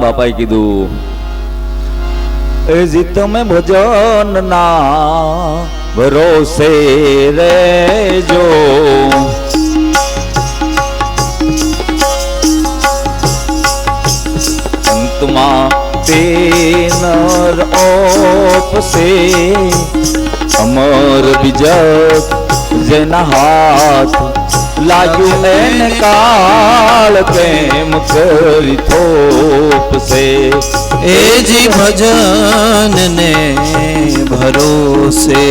બાપાએ કીધું એ જી તમે ભજન ના ભરોસે રેજો, અંતમાં તે નર ઓપસે અમર બીજક જેના હાથ લાગ્યું એને કાળ કેમ કરી થોપશે, એ જી ભજન ને ભરોસે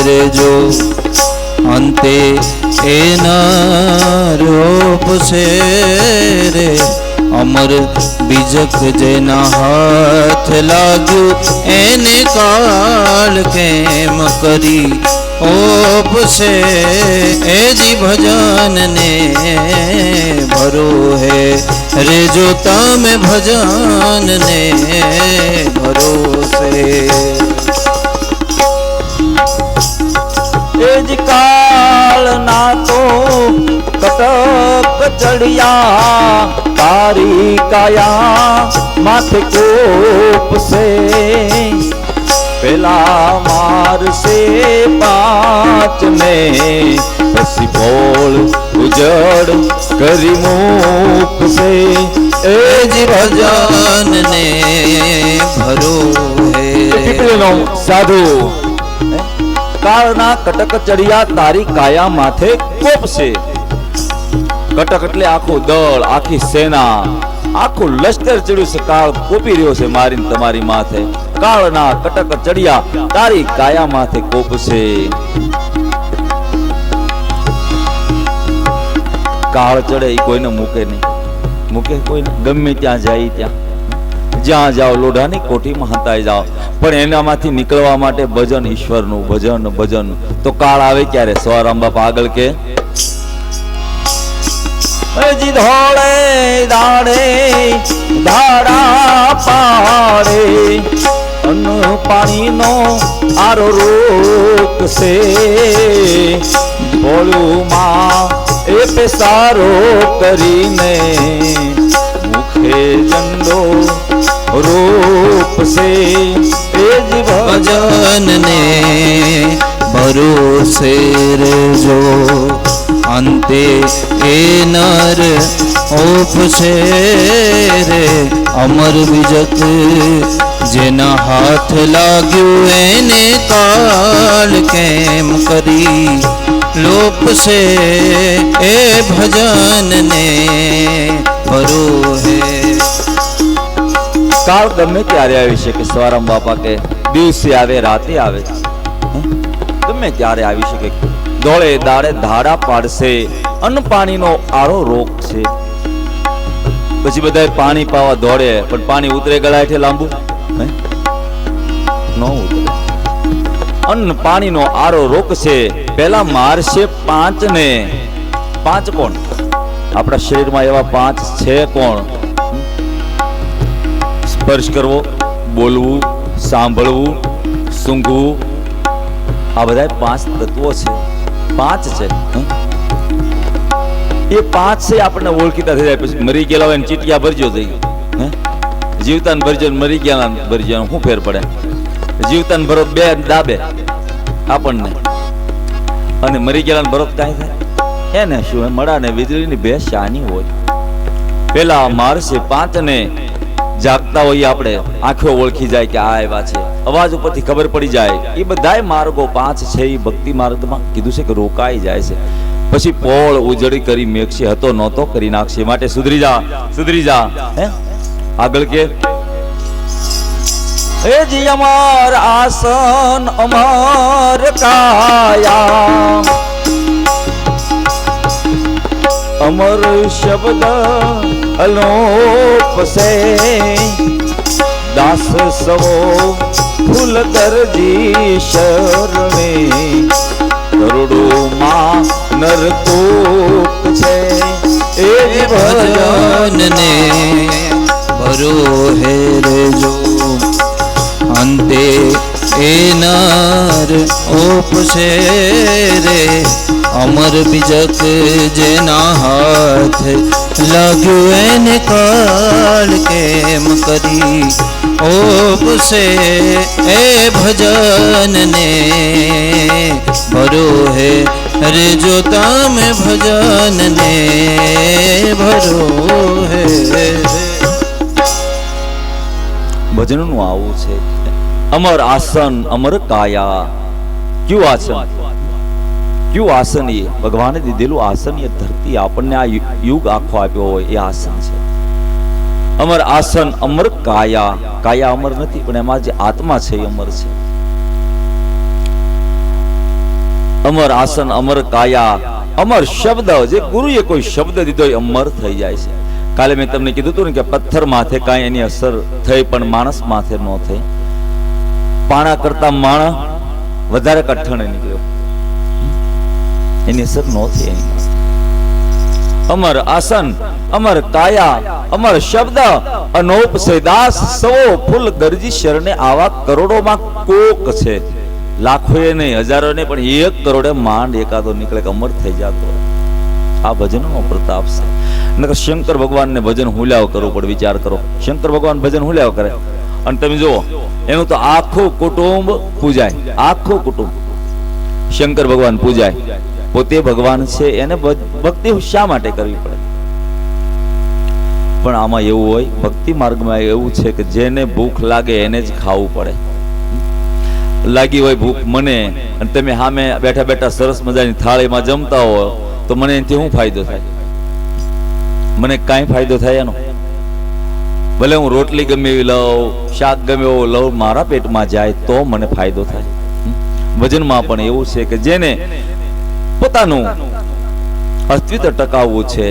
રેજો, અંતે એ રોપશે રે અમર બીજક જેના હાથ લાગ્યું એને કાળ કેમ કરી ઓપશે, એ જી ભજન ને ભરો હે રેજો તમે ભજન ને ભરોસે, એ જ કાળ ના તો કટક ચડિયા તારી કાયા માથે કોપસે, પેલા મારશે પાંચ ને પછી બોળ ઉજળ કરી મૂકશે, એ જી ભજન ને ભરો હે સાધુ કાળના કટક ચડિયા તારી કાયા માથે કોપશે, કટક એટલે આખું દળ આખી સેના આખું લશ્કર ચડ્યું છે, કાળ કોપી રહ્યો છે મારીને તમારી માથે, કાળના કટક ચડિયા તારી કાયા માથે કોપશે, કાળ ચડે એ કોઈને મૂકે નહીં, મૂકે કોઈને, ગમે ત્યાં જાય ત્યાં જ્યાં જાઓ લોઢાની કોઠીમાં હંતાઈ જાઓ, પણ એનામાંથી નીકળવા માટે ભજન, ઈશ્વરનું ભજન ભજન, તો કાળ આવે ક્યારે? સવારામ બાપા આગળ કે જી ધોળે દાડે દાડા પાડે અન્ન પાણીનો આરો રોકશે, ભોળુમાં એ પેસારો કરીને મુખે ઝંડો રોપશે, એ જ ભજન ને ભરોસે રેજો, અંતે એ નર ઓપશે રે અમર બીજક જેના હાથ લાગ્યું એને કાળ કેમ કરી લોપશે, એ ભજન ને ભરો હે, કાળ ગમે ત્યારે આવી શકે, સવારામ બાપા કે દિવસે આવે રાતે આવે, ગમે ત્યારે આવી શકે, દોડે દાડે ધાડા પાડશે, અન્ન પાણીનો આરો રોગ છે, પછી બધા પાણી પાવા દોડે પણ પાણી ઉતરે ગળાઠે લાંબુ ન ઉતરે, અન્ન પાણીનો આરો રોગ છે, પેલા મારશે પાંચ ને, પાંચ કોણ? આપણા શરીરમાં એવા પાંચ છે કોણ? સ્પર્શ કરવો, બોલવું, સાંભળવું, સૂંઘવું, આ બધા પાંચ તત્વો છે, પાંચ છે, એ પાંચ છે આપણને ઓળખીતા થઈ જાય, પછી મરી ગયેલા હોય ચીટિયા ભરજો થઈ ગયું, જીવતાન ભરજો મરી ગયેલા ભરજો શું ફેર પડે? જીવતાન ભરો બે દાબે આપણને, અને મરી ગયેલા ભરો કાંઈ થાય એને શું? મળા ને વીજળીની બે શાની હોય, પેલા મારશે પાંચ ને જાગતા હોઈએ આપણે આંખો ઓળખી જાય કે આ આવ્યા છે, અવાજ ઉપરથી ખબર પડી જાય, એ બધાય માર્ગો પાંચ છે, એ ભક્તિ માર્ગમાં કીધું છે કે રોકાઈ જાય છે, પછી પોળ ઉજળી કરી મેઘશે હતો નહોતો કરી નાખશે, માટે સુધરી જા હે આગળ કે એ જી અમર આસન અમર કાયા અમર શબ્દ અલોપ સે દાસ સવો ફૂલ દરજી શરણે કરોડો માં નરકોપ છે એ ભજન ને ભરો હે રેજો અંતે એ નર ઓપશે રે અમર બીજક જેના હાથ લાગ્યું એને કાળ કેમ કરી ઓપસે એ ભજનને ભરો હે રે જો તમે ભજનને ભરો હે. ભજનનું આવું છે, અમર આસન અમર કાયા. ક્યું આસન, ક્યું આસન? એ ભગવાને દીધેલું આસન, એ ધરતી આપણને આ યુગ આખો આપ્યો હોય એ આસન છે. અમર આસન અમર કાયા. કાયા અમર નથી, પણ એમાં જે આત્મા છે એ અમર છે. અમર આસન અમર કાયા. અમર શબ્દ, જે ગુરુએ કોઈ શબ્દ દીધો એ અમર થઈ જાય છે. કાલે મેં તમને કીધું હતું ને કે પથ્થર માથે કાંઈ એની અસર થઈ, પણ માણસ માથે ન થઈ. પાણા કરતા માણા વધારે કઠણ નીકળ્યો, એની અસર ન થઈ એની. અમર આસન અમર કાયા અમર શબ્દ અનોપ સે દાસ. સવો ફૂલ ગરજી શરણે આવા કરોડોમાં કોક છે, લાખો એ નહીં, હજારો નહીં, પણ 1 કરોડે માંડ એકાદો નીકળે કે અમર થઈ જતો. આ ભજનનો પ્રતાપ છે. નકર શંકર ભગવાનને ભજન હુલ્યાવ કરવું પડે. વિચાર કરો, શંકર ભગવાન ભજન હુલ્યાવ કરે અને તમે જુઓ એનું તો આખું કુટુંબ પૂજાય, આખું કુટુંબ શંકર ભગવાન પૂજાય. પોતે ભગવાન છે, એને ભક્તિ શા માટે કરવી પડે? પણ આમાં એવું હોય, ભક્તિ માર્ગમાં એવું છે કે જેને ભૂખ લાગે એને જ ખાવું પડે. લાગી હોય ભૂખ મને, અને તમે સામે બેઠા બેઠા સરસ મજાની થાળીમાં જમતા હો, તો મને એનાથી શું ફાયદો થાય? મને કાંઈ ફાયદો થાય એનો? ભલે હું રોટલી ગમે એવી લઉં, શાક ગમે એવું લઉં, મારા પેટમાં જાય તો મને ફાયદો થાય. ભજનમાં પણ એવું છે કે જેને પોતાનું અસ્તિત્વ ટકાવવું છે,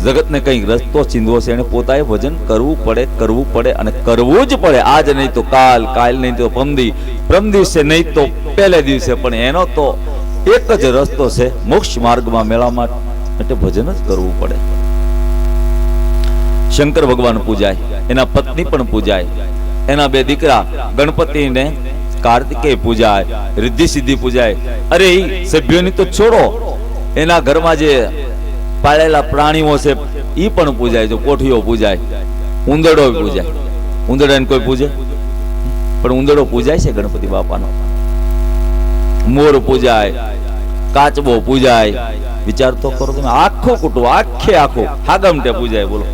જગતને કંઈક રસ્તો ચીંધવો છે, એને પોતાએ ભજન કરવું પડે, કરવું પડે અને કરવું જ પડે. આજ નહીં તો કાલ, કાલ નહીં તો પરમ દિવસે નહીં તો પહેલે દિવસે, પણ એનો તો એક જ રસ્તો છે મોક્ષ માર્ગમાં મેળવવા માટે ભજન જ કરવું પડે. શંકર ભગવાન પૂજાય, એના પત્ની પણ પૂજાય, એના 2 દીકરા ગણપતિને કાર્તિકેય પૂજાય, રિદ્ધિ સિદ્ધિ પૂજાય. અરે એ સભ્યોની તો છોડો, એના ઘરમાં જે પાળેલા પ્રાણીઓ છે એ પણ પૂજાય. જો કોઠીઓ પૂજાય, ઉંદરડો પૂજાય. ઉંદરડાને કોઈ પૂજે? પણ ઉંદરડો પૂજાય છે ગણપતિ બાપાનો. મોર પૂજાય, કાચબો પૂજાય. વિચાર તો કરો તમે, આખો કુટુંબ આખે આખો હાગમટે પૂજાય. બોલો,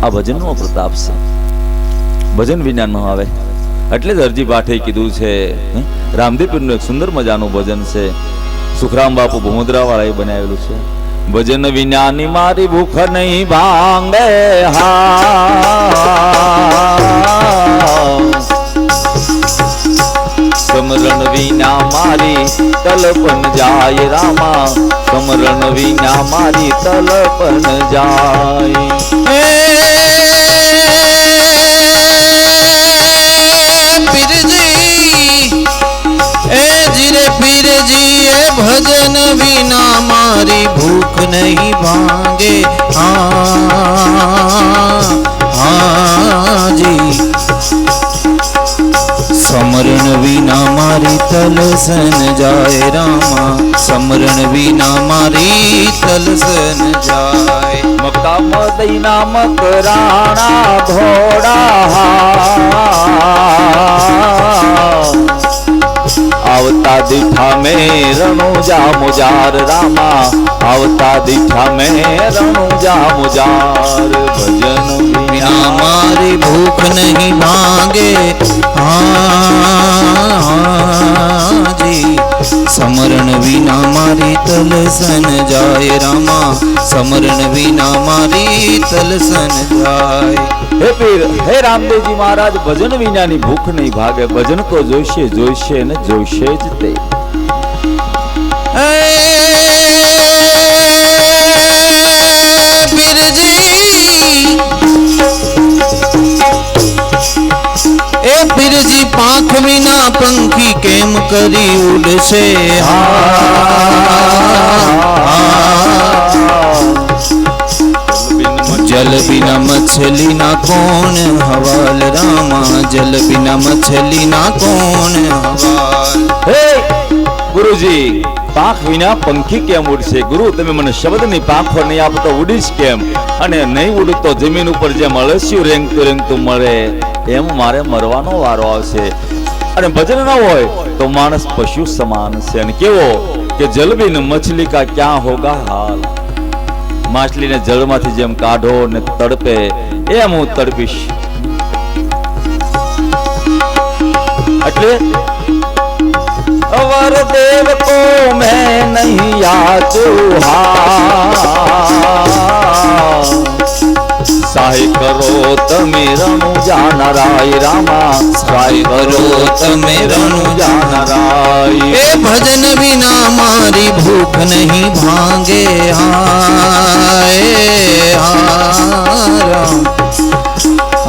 આ ભજનનો પ્રતાપ છે. ભજન વિના ન આવે. એટલે જ અરજી પાઠે કીધું છે, રામદેવપીરનું એક સુંદર મજાનું ભજન છે, સુખરામ બાપુ ભમોદરા વાળાએ બનાવેલું છે. ભજન વિનાની મારી ભૂખ નહીં ભાંગે. સમરણ વિના મારી તલપન જાય રામા, સમરણ વિના મારી તલપન જાય. ભજન વિના મારી ભૂખ નહીં ભાંગે. હાજી, સમરણ વિના મારી તલસન જાય રામા, સમરણ વિના મારી તલસન જાય. મક્કા મદીના મકરાણા ઘોડા, આવતા દીઠા મેં રણુજા મુજાર રામા, આવતા દીઠા મેં રણુજા મુજાર. ભજન વિના મારી ભૂખ નહીં ભાંગે. હાજી, સમરણ વિના મારી તલસન જાય રામા, સમરણ વિના મારી તલસન જાય. હે પીર, હે રામદેવજી મહારાજ, ભજન વિનાની ભૂખ નહીં ભાગે. ભજન તો જોઈશે, જોઈશે ને જોઈશે જ તે. પીરજી પાંખ વિના પંખી કેમ કરી ઉડશે. જલ બિના મછલી ના કોણ હવાલ રામા, જલ બિના મછલી ના કોણ હવાલ. હે ગુરુજી, પાંખ વિના પંખી કેમ ઉડશે? ગુરુ તમે મને શબ્દની પાંખો નહીં આપો તો ઉડીશ કેમ? અને નહીં ઉડું તો જમીન ઉપર જેમ અળસિયું રેંગતું રેંગતું મળે એમ મારે મરવાનો વારો આવશે. અને ભજન ન હોય તો માણસ પશુ સમાન છે. અને કેવો કે જલબીન મછલી કા ક્યાં હોગા હાલ. માછલીને જળમાંથી જેમ કાઢો ને તડપે એમ હું તડપીશ. એટલે અવર દેવ કો મેં નહીં યાચું સહાય કરો તમે રણુજા નારાય રામા. સહાય કરો તમે રણુજા નારાય. એ ભજન વિના મારી ભૂખ નહીં ભાંગે.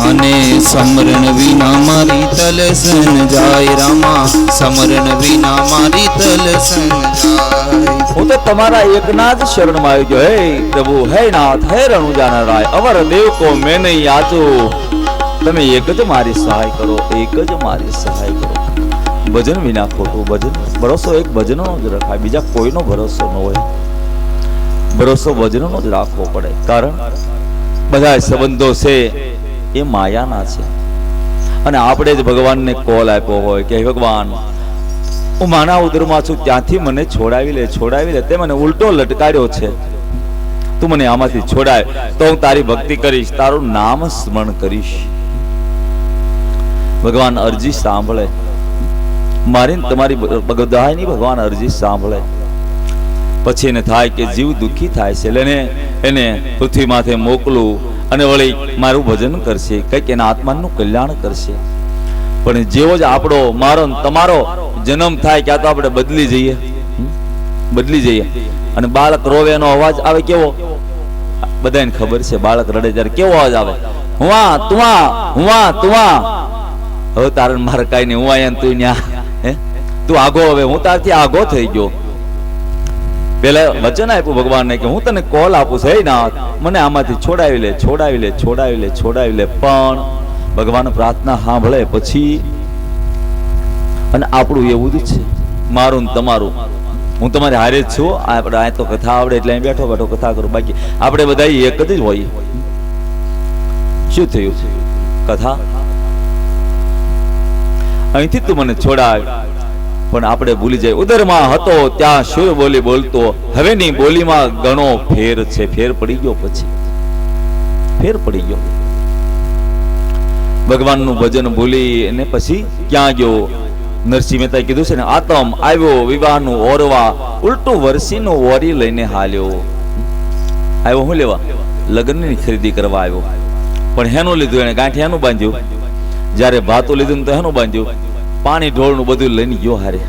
અને સમરણ વિના મારી તલસન જાય રામા. સમરણ વિના મારી તલસન જાય. હું તો તમારા એકના જ શરણમાં આવી ગયો. હે પ્રભુ, હે નાથ, હે રણુજા નારાય, અવર દેવ કો મેં નહીં યાચું. તમે એક જ મારી સહાય કરો, એક જ મારી સહાય કરો. ભજન વિના ખોટું ભજન. ભરોસો એક ભજનનો જ રખાય, બીજા કોઈનો ભરોસો ન હોય. ભરોસો ભજનનો જ રાખવો પડે. કારણ બધા સંબંધો છે એ માયાના છે. અને આપણે જ ભગવાનને કોલ આપ્યો હોય કે ભગવાન, હું માના ઉદરમાં છું, ત્યાંથી મને છોડાવી લે, છોડાવી લે. તે મને ઉલટો લટકાડ્યો છે, તું મને આમાંથી છોડાય તો હું તારી ભક્તિ કરીશ, તારું નામ સ્મરણ કરીશ. ભગવાન અરજી સાંભળે. મારી તમારી બધાની ભગવાન અરજી સાંભળે. પછી એને થાય કે જીવ દુઃખી થાય છે, એટલે એને પૃથ્વી માથે મોકલું અને વળી મારું ભજન કરશે, કંઈક એના આત્માનું કલ્યાણ કરશે. પણ જેવો જ આપણો મારો તમારો જન્મ થાય ક્યાં તો આપણે બદલી જઈએ. અને બાળક રોવે એનો અવાજ આવે કેવો? બધાને ખબર છે, બાળક રડે ત્યારે કેવો અવાજ આવે? હુઆ તુઆ, હુઆ તુઆ. હવે તારે મારે કાઈ નહીં, હું આયા તું ન્યા. તું આગો, હવે હું તારથી આગો થઈ ગયો. પેલા વચન આપ્યું ભગવાનને કે હું તને કોલ આપું છું, હે નાથ, મને આમાંથી છોડાવી લે, છોડાવી લે, છોડાવી લે, છોડાવી લે. પણ ભગવાન પ્રાર્થના સાંભળે પછી. અને આપણું એવું જ છે, મારું ને તમારું. હું તમારે હારે જ છું. આપણે આ તો કથા આવડે એટલે બેઠો બેઠો કથા કરું, બાકી આપણે બધા એક જ હોઈએ. શું થયું છે? કથા અહીંથી તું મને છોડાવ. પણ આપણે ભૂલી જાય, ઉદરમાં હતો ત્યાં સુર બોલી બોલતો, હવેની બોલીમાં ઘણો ફેર છે. ફેર પડી ગયો, પછી ફેર પડી ગયો. ભગવાનનું ભજન ભૂલી અને પછી ક્યાં ગયો? નરસિંહ મહેતાએ કીધું છે ને, આતમ આવ્યો વિવાહનું ઓરવા, ઉલટું વરસીનું ઓરી લઈને હાલ્યો. આવ્યો શું લેવા? લગ્નની ખરીદી કરવા આવ્યો. પણ હેનું લીધું? એને ગાંઠ હેનું બાંધ્યું? જ્યારે ભાતું લીધું તો હેનું બાંધ્યું? પાણી ઢોળનું બધું લઈને ગયો હારે.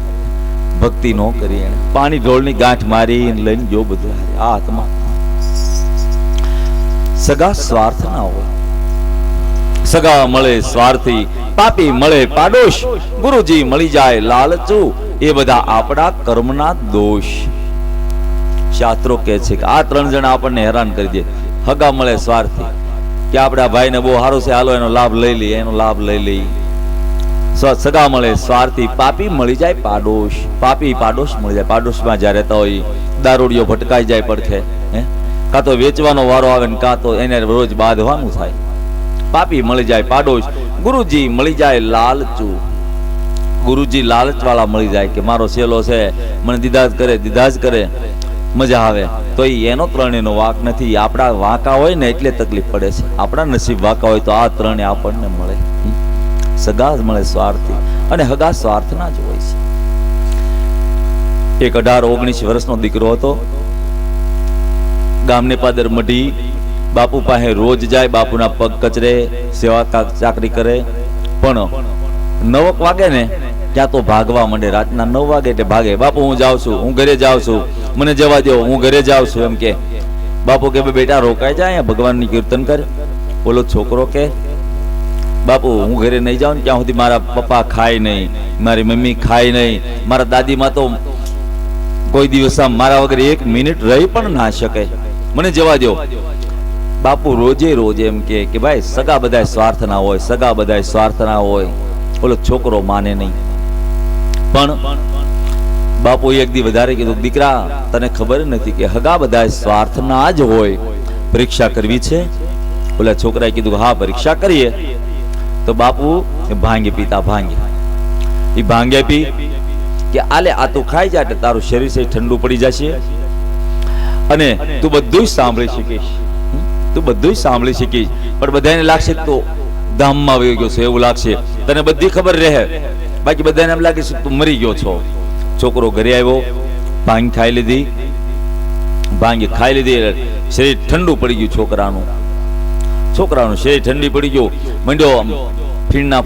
ભક્તિ ન કરી એને, પાણી ઢોળની ગાંઠ મારી લઈને ગયો બધું હારે. આ આત્મા સગા સ્વાર્થ ના હોય. સગા મળે સ્વાર્થી, પાપી મળે પાડોશ, ગુરુજી મળી જાય લાલચુ. એ બધા આપણા કર્મના દોષ. શાસ્ત્રો કહે છે કે આ ત્રણ જણા આપણને હેરાન કરી દે. હગા મળે સ્વાર્થી, કે આપણા ભાઈને બહુ સારું છે, હાલો એનો લાભ લઈ લઈએ, એનો લાભ લઈ લઈએ. સગા મળે સ્વાર્થી, પાપી મળી જાય પાડોશ. પાપી પાડોશ મળી જાય. પાડોશમાં જ્યાં રહેતા હોય દારૂડિયો ભટકાઈ જાય પડખે, કાં તો વેચવાનો વારો આવે ને કાં તો એને રોજ બાંધવાનું થાય. પાપી મળી જાય પાડોશ, ગુરુજી મળી જાય લાલચુ. ગુરુજી લાલચ વાળા મળી જાય કે મારો સેલો છે, મને દીધા જ કરે, મજા આવે. તો એનો ત્રણેયનો વાંક નથી. આપણા વાંકા હોય ને એટલે તકલીફ પડે છે. આપણા નસીબ વાંકા હોય તો આ ત્રણેય આપણને મળે. સગા મળે સ્વાર્થી, અને હગા સ્વાર્થના જ હોય છે. એક 18-19 વર્ષનો દીકરો હતો. ગામને પાદર મઢી બાપુ પાસે રોજ જાય, બાપુના પગ કચરે, સેવા ચાકરી કરે. પણ 9 વાગે ને ત્યાં તો ભાગવા માંડે. રાતના 9 વાગે એટલે ભાગે. બાપુ હું જાઉં છું, હું ઘરે જાઉં છું, મને જવા દો, હું ઘરે જાઉં છું એમ કે. બાપુ કે બેટા રોકાઈ જાય, ભગવાનની કીર્તન કર. બોલો છોકરો કે બાપુ હું ઘરે નહીં જાઉં ત્યાં સુધી મારા પપ્પા ખાય નહીં, મારી મમ્મી ખાય નહીં, મારા દાદીમાં તો કોઈ દિવસ મારા વગર 1 મિનિટ રહી પણ ના શકે, મને જવા દો. બાપુ રોજે રોજ એમ કે ભાઈ સગા બધા સ્વાર્થ ના હોય, સગા બધા સ્વાર્થ ના હોય. ઓલો છોકરો માને નહીં. પણ બાપુ એક દી વધારે કીધું, દીકરા તને ખબર નથી કે હગા બધા સ્વાર્થના જ હોય, પરીક્ષા કરવી છે? ઓલા છોકરાએ કીધું હા પરીક્ષા કરીએ. તો બાપુ ભાંગે પીતા, એ ભાંગે પી કે આલે આ તું ખાઈ જા એટલે તારું શરીર છે ઠંડુ પડી જશે અને તું બધું જ સાંભળી શીખીશ, તું બધું જ સાંભળી શીખીશ. પણ બધાને લાગશે તો ધામમાં વહી ગયો છે એવું લાગશે, તને બધી ખબર રહે, બાકી બધાને એમ લાગે છે તું મરી ગયો છો. છોકરો ઘરે આવ્યો, ભાંગ ખાઈ લીધી, શરીર ઠંડુ પડી ગયું. છોકરાનું શરીર ઠંડી પડી ગયું, મંડ્યો ફીણના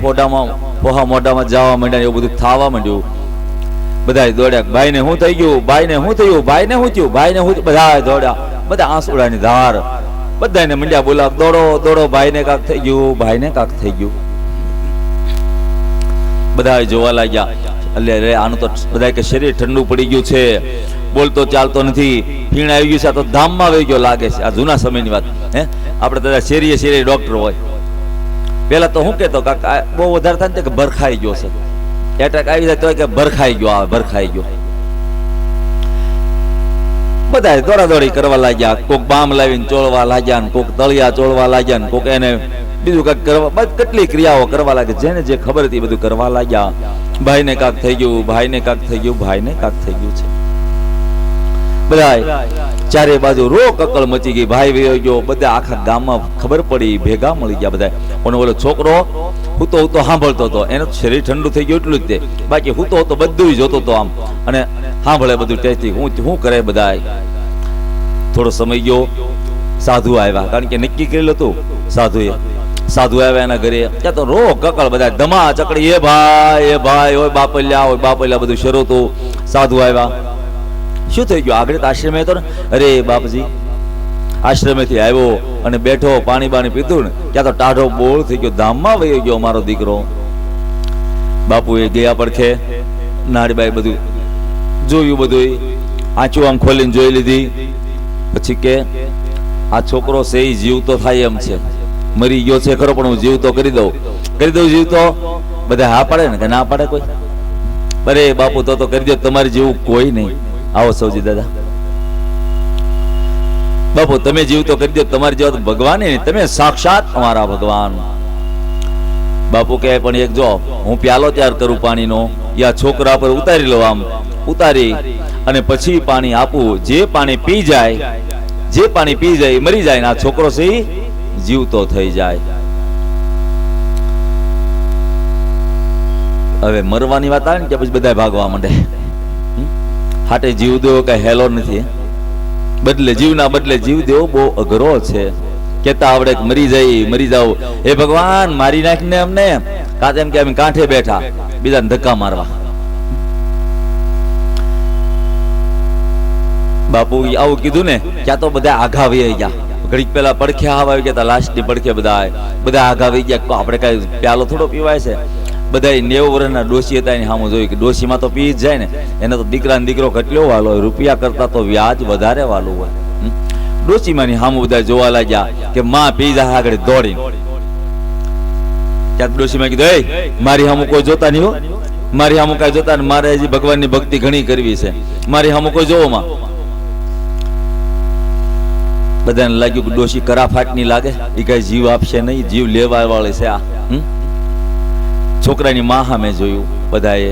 પોહા મોઢામાં જવા માંડ્યા, એવું બધું થવા માંડ્યું. બધા દોડ્યા, ભાઈને શું થઈ ગયું, ભાઈને શું થયું, ભાઈને શું થયું, ભાઈને શું થયું, બધા દોડ્યા, બધા આંસુડાની ધાર, બધાને મંડ્યા બોલાવ, દોડો દોડો, ભાઈને કાક થઈ ગયું, ભાઈને કાક થઈ ગયું. બધા જોવા લાગ્યા, એટલે આનું તો બધા કે શરીર ઠંડુ પડી ગયું છે, બોલતો ચાલતો નથી, ફીણ આવી ગયું છે, આ તો ધામમાં વહી ગયો લાગે છે. આ જૂના સમયની વાત. આપણે દાદા શેરીએ ડોક્ટર હોય. પેલા તો હું કેતો કાકા બહુ વધારે થાય ને કે ભરખાઈ ગયો છે, એટેક આવી જાય તો કે ભરખાઈ ગયો, આવે ભરખાઈ ગયો. બધા દોડાદોડી કરવા લાગ્યા, કોક બામ લાવીને ચોળવા લાગ્યા, કોક તળિયા ચોળવા લાગ્યા, કોક એને બીજું કાંઈક કરવા, કેટલી ક્રિયાઓ કરવા લાગે, જેને જે ખબર હતી બધું કરવા લાગ્યા. ભાઈને કાક થઈ ગયું, ભાઈને કાક થઈ ગયું, ભાઈને કાક થઈ ગયું છે. બધા ચારે બાજુ રો કકળ મચી ગઈ, ભાઈ વયો ગયો, બધા આખા ગામમાં ખબર પડી, ભેગા મળી ગયા બધા. અને ઓલો છોકરો હુતો સાંભળતો હતો, એનું શરીર ઠંડુ થઈ ગયું એટલું જ તે, બાકી હુતો બધું જોતો હતો આમ, અને સાંભળે બધું ટેસ્ટી શું કરે બધા. થોડો સમય ગયો, સાધુ આવ્યા, કારણ કે નક્કી કરેલું હતું સાધુ આવ્યા એના ઘરે. ત્યાં તો રો કકળ બધા ધમા ચકડી, એ ભાઈ હોય બાપલ્યા બધું શરૂ હતું. સાધુ આવ્યા, શું થઈ ગયું, આગળ આશ્રમે હતો ને, અરે બાપજી આશ્રમેથી આવ્યો અને બેઠો, પાણી બાણી પીધું ને, ત્યાં તો ટાઢો બોળ થઈ ગયો, ધામમાં વહી ગયો મારો દીકરો. બાપુ એ ગયા પડખે, નાડીબાઈ બધું જોયું, બધું આંચું આમ ખોલીને જોઈ લીધી. પછી કે આ છોકરો છે એ જીવતો થાય એમ છે, મરી ગયો છે ખરો પણ હું જીવતો કરી દઉં જીવતો. બધા હા પાડે ને કે ના પાડે કોઈ? અરે બાપુ તો કરી દો, તમારે જેવું કોઈ નહીં. આવો સૌજી દાદા, બાપુ તમે જીવતો કરી દો, તમારે જેવા તો ભગવાન નહીં, તમે સાક્ષાત અમારા ભગવાન. બાપુ કહે પણ એક જો હું પ્યાલો તૈયાર કરું પાણીનો, યા છોકરા પર ઉતારી લો, આમ ઉતારી અને પછી પાણી આપું, જે પાણી પી જાય મરી જાય, આ છોકરો છે જીવતો થઈ જાય. હવે મરવાની વાત આવે ને કે પછી બધા ભાગવા માંડે. હાટે જીવ દેવો કઈ હેલો નથી, જીવના બદલે જીવ દેવો બહુ અઘરો છે. કેતા આવડે મરી જાવ, એ ભગવાન મારી નાખીને અમને, એમ કે અમે કાંઠે બેઠા બીજાને ધક્કા મારવા. બાપુ આવું કીધું ને, ક્યાં તો બધા આઘા વહી ગયા. ઘડીક પેલા પડખે આવી ગયા, લાસ્ટ ની પડખે બધા આઘા વહી ગયા. આપણે કઈ પ્યાલો થોડો પીવાય છે? બધા 90 વર્ષના ડોશી હતા, એની સામે જોયું કે ડોશીમાં તો પી જ જાય ને, એને તો દીકરો કેટલો વાલો હોય, રૂપિયા કરતા તો વ્યાજ વધારે વાલું હોય. ડોશીમાંની સામે બધા જોવા લાગ્યા કે માં પી જાય આગળ દોડી. ત્યાં ડોશીમાં કીધું, મારી સામે કોઈ જોતા નહીં હો, મારી સામે કઈ જોતા ને, મારે હજી ભગવાનની ભક્તિ ઘણી કરવી છે, મારી સામે કોઈ જોવો માં. બધાને લાગ્યું કે ડોશી કરાફાટની લાગે, એ કઈ જીવ આપશે નહીં, જીવ લેવા વાળી છે આ. છોકરાની માં સામે જોયું, બધાએ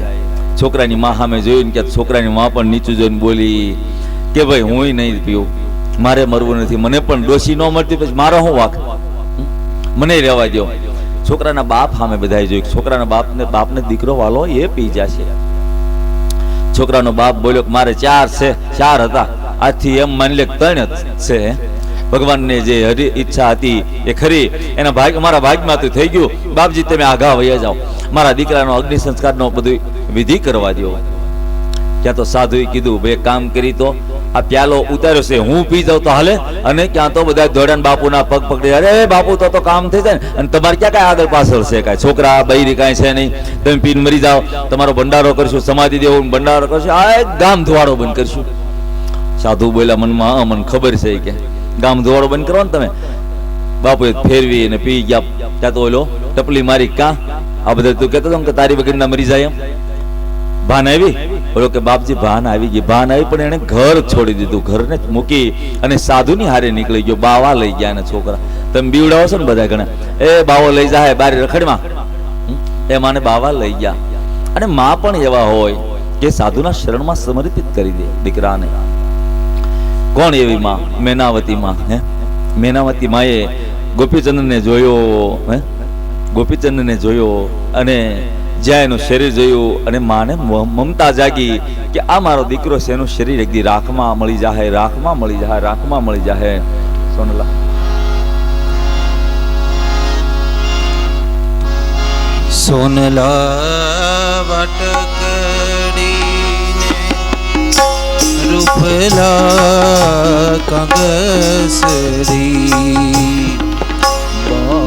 છોકરાની માં સામે જોયું કે છોકરાની માં પણ નીચું જોઈને બોલી કે ભાઈ હું નહીં પીવું, મારે મરવું નથી, મને પણ ડોશી ન મળતી પછી મારો શું વાંક, મને રહેવા દો. છોકરાના બાપ સામે બધાએ જોયું, છોકરાના બાપને દીકરો વાલો એ પી જશે. છોકરાનો બાપ બોલ્યો કે મારે 4 હતા, આજથી એમ માની લે 3 જ છે. ભગવાનને જે ઈચ્છા હતી એ ખરી, એના મારા ભાગમાં તો થઈ ગયું. બાપજી તમે આઘા વયા જાઓ, મારા દીકરાનો અગ્નિ સંસ્કારનો બધું વિધિ કરવા દો. ત્યાં તો સાધુએ કીધું, ભાઈ કામ કરી તો આ પ્યાલો ઉતાર્યો છે, હું પી જાઉં તો હાલે? અને ક્યાં તો બધા દોડ્યા, બાપુના પગ પકડી, અરે બાપુ તો કામ થઈ જાય ને, અને તમારે ક્યાં કઈ આગળ પાછળ છે, કઈ છોકરા બૈરી કઈ છે નહીં, તમે પીને મરી જાઓ, તમારો ભંડારો કરશું, સમાધિ દેવું ભંડારો કરશું, આ ગામ ધોવાડો બંધ કરશું. સાધુ બોલ્યા મનમાં, મને ખબર છે કે ગામ ધોવાડો બંધ કરો ને તમે. બાપુએ ફેરવી અને પી ગયા. ત્યાં તો ઓલો ટપલી મારી, કા આ બધા તું કહેતો કે તારી વગર ના મરી જાય એમ ભાન આવી? બોલો કે બાપજી ભાન આવી ગઈ, ભાન આવી, પણ એને ઘર છોડી દીધું, ઘરને મૂકી અને સાધુની હારે નીકળી ગયો. બાવા લઈ ગયા ને છોકરા, તમે બીવડાવો છો ને બધા ઘણા, એ બાવો લઈ જાય બારી રખડમાં, એ માને બાવા લઈ ગયા. અને માં પણ એવા હોય કે સાધુના શરણમાં સમર્પિત કરી દે દીકરાને. કોણ એવી માં? મેનાવતી માં. મેનાવતી માએ ગોપીચંદને જોયો, ગોપીચંદને જોયો અને જ્યાં એનું શરીર જોયું અને માને મમતા જાગી કે આ મારો દીકરો છે, એનું શરીર એકદી રાખમાં મળી જાય, રાખમાં મળી જાય, રાખમાં મળી જાય. સોનલા સોનલા વટકડીને રૂપલા કંગસરી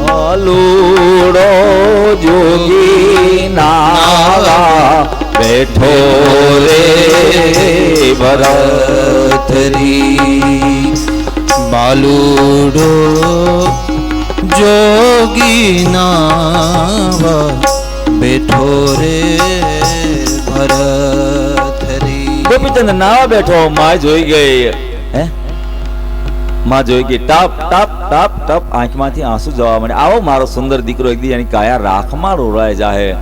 બાલુડો જોગી નાવા બેઠો રે ભરતરી બાલુડો જોગી નાવા બેઠો રે ભરતરી. ગોપીચંદ નાવા બેઠો, માં જોઈ ગઈ. માં જોઈ ગઈ, ટપ ટપ ટપ ટપ આંખમાંથી આંસુ જવા માંડે. આવો મારો સુંદર દીકરો એકદી એની કાયા રાખમાં રોળાય જાય.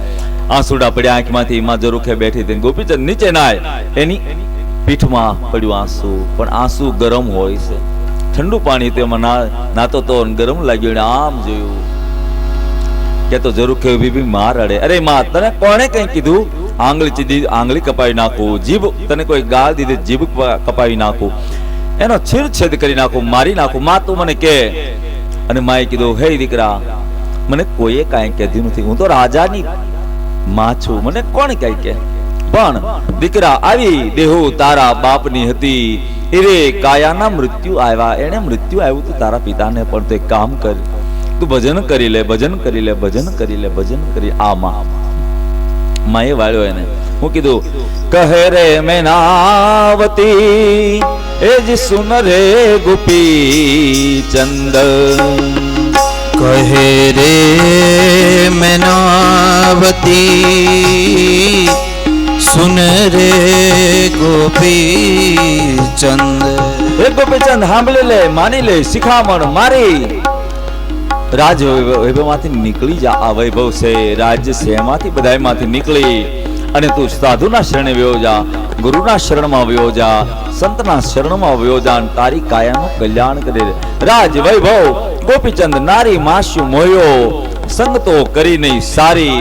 આંસુડા પડ્યા આંખમાંથી. માં જરૂખે બેઠી હતી. ગોપીચંદ નીચે નાય, એની પીઠમાં પડ્યું આંસુ. પણ આંસુ ગરમ હોય છે, ઠંડુ પાણી તેમાં નાતો તો ગરમ લાગ્યું. એને આમ જોયું કે તો જરૂખે ઉભી માં રડે. અરે માં, તને કોણે કઈ કીધું આંગળી ચીધી આંગળી કપાવી નાખું, જીભ તને કોઈ ગાળ દીધી જીભ કપાવી નાખું, એનો છેદ કરી નાખું, મારી નાખું, માં તું મને કે. અને માએ કીધું, હે દીકરા, મને કોઈએ કાંઈ કીધું નથી, હું તો રાજાની માં છું, મને કોણ કઈ કે. પણ દીકરા, આવી દેહો તારા બાપની હતી, એરે કાયાના મૃત્યુ આવ્યા, એને મૃત્યુ આવ્યું તો તારા પિતાને પણ તો એક કામ કર, તું ભજન કરી લે, ભજન કરી લે, ભજન કરી લે, ભજન કરી. આ માં માએ વાળ્યો એને. હું કીધું, કહે રે મેનાવતી એ જ સુન રે ગોપી ચંદ, કહે રે મેનાવતી સુન રે ગોપી ચંદ. હે ગોપીચંદ, સાંભળી લે, માની લે, શિખામણ મારી. રાજ વૈભવમાંથી નીકળી જા. આ વૈભવ છે, રાજ્ય છે, એમાંથી બધાયમાંથી નીકળી અને તું સાધુના શરણે વયો જા, ગુરુના શરણમાં વયો જા, સંતના શરણમાં વયો જા, તારી કાયાનું કલ્યાણ કરે. રાજ વૈભવ ગોપીચંદ નારી માસ્યુ મોયો, સંગ તો કરી નહીં સારી.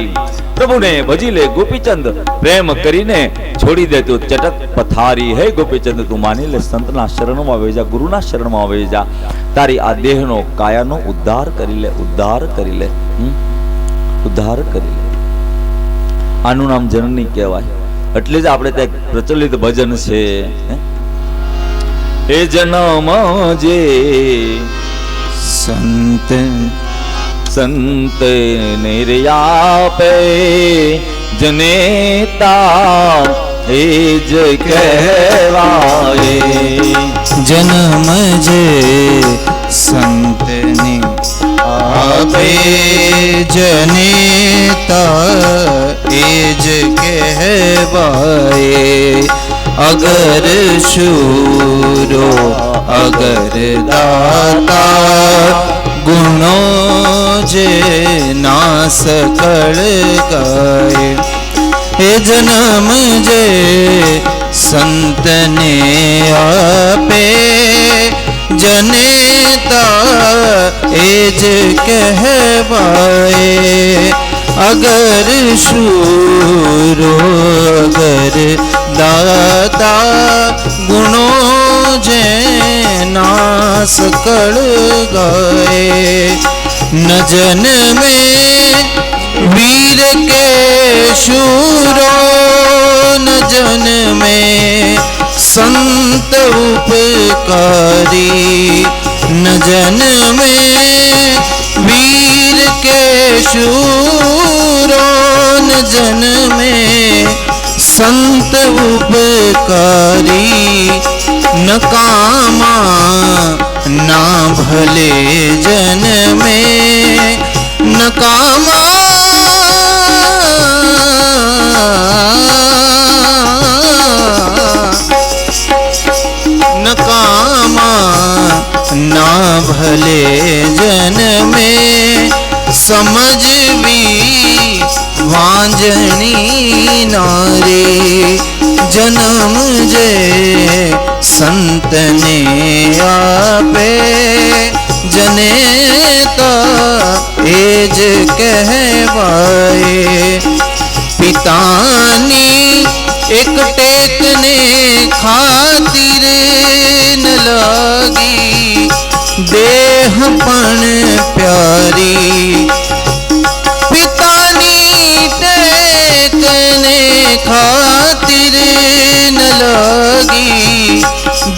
પ્રભુને ભજી લે ગોપીચંદ, પ્રેમ કરીને છોડી દે તું ચટક પથારી. હે ગોપીચંદ, તું માની લે, સંતના શરણમાં વહી જા, ગુરુના શરણમાં વહી જા, તારી આ દેહનો કાયાનો ઉદ્ધાર કરી લે, ઉદ્ધાર કરી લે, ઉદ્ધાર કરી લે. આનું નામ જનની કહેવાય. એટલે જ આપણે ત્યાં પ્રચલિત ભજન છે, એ જન્મ જે સંત સંત નિર્યાપે જનેતા એ જ કહેવાય. જન્મ જે સંતની આપે જનેતા એ જ કહેવાય. અગર શૂરો અગર દાતા ગુણો જે નાસ કળ ગાય. એ જન્મ જે સંતને આપે જનેતા એ જ કહેવાય. અગર શૂરો અગર દાતા ગુણો જે નાસ કળ ગાય. ન જન્મે વીર કે શૂરો ન જન્મે સંત ઉપકારી. ન જન્મે વીર કે શૂરો ન જન્મે સંત ઉપકારી. ન કામા ના ભલે જન્મે ન કામા સમજવી વાંજણી નારે જન્મ જે સંતને આપે જનેતા એ જ કહેવાય પિતાની એક ટેકને ખાतिर ન લાગી દેહ પણ પ્યારી પિતાની ટેકને ખાतिर ન લાગી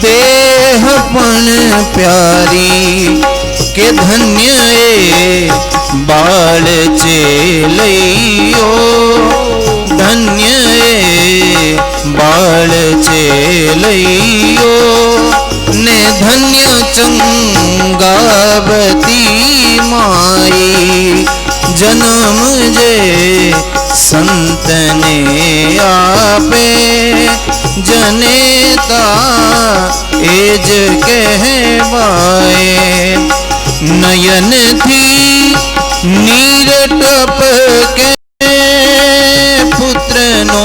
દેહ પણ પ્યારી કે ધન્ય એ બાળ ચેલૈયો ધન્ય એ બાળ ચેલૈયો ને ધન્ય ચંગાવતી માઈ જન્મ જે સંતને આપે જનેતા એ જ કહેવાય નયનથી નીર ટપકે પુત્રનો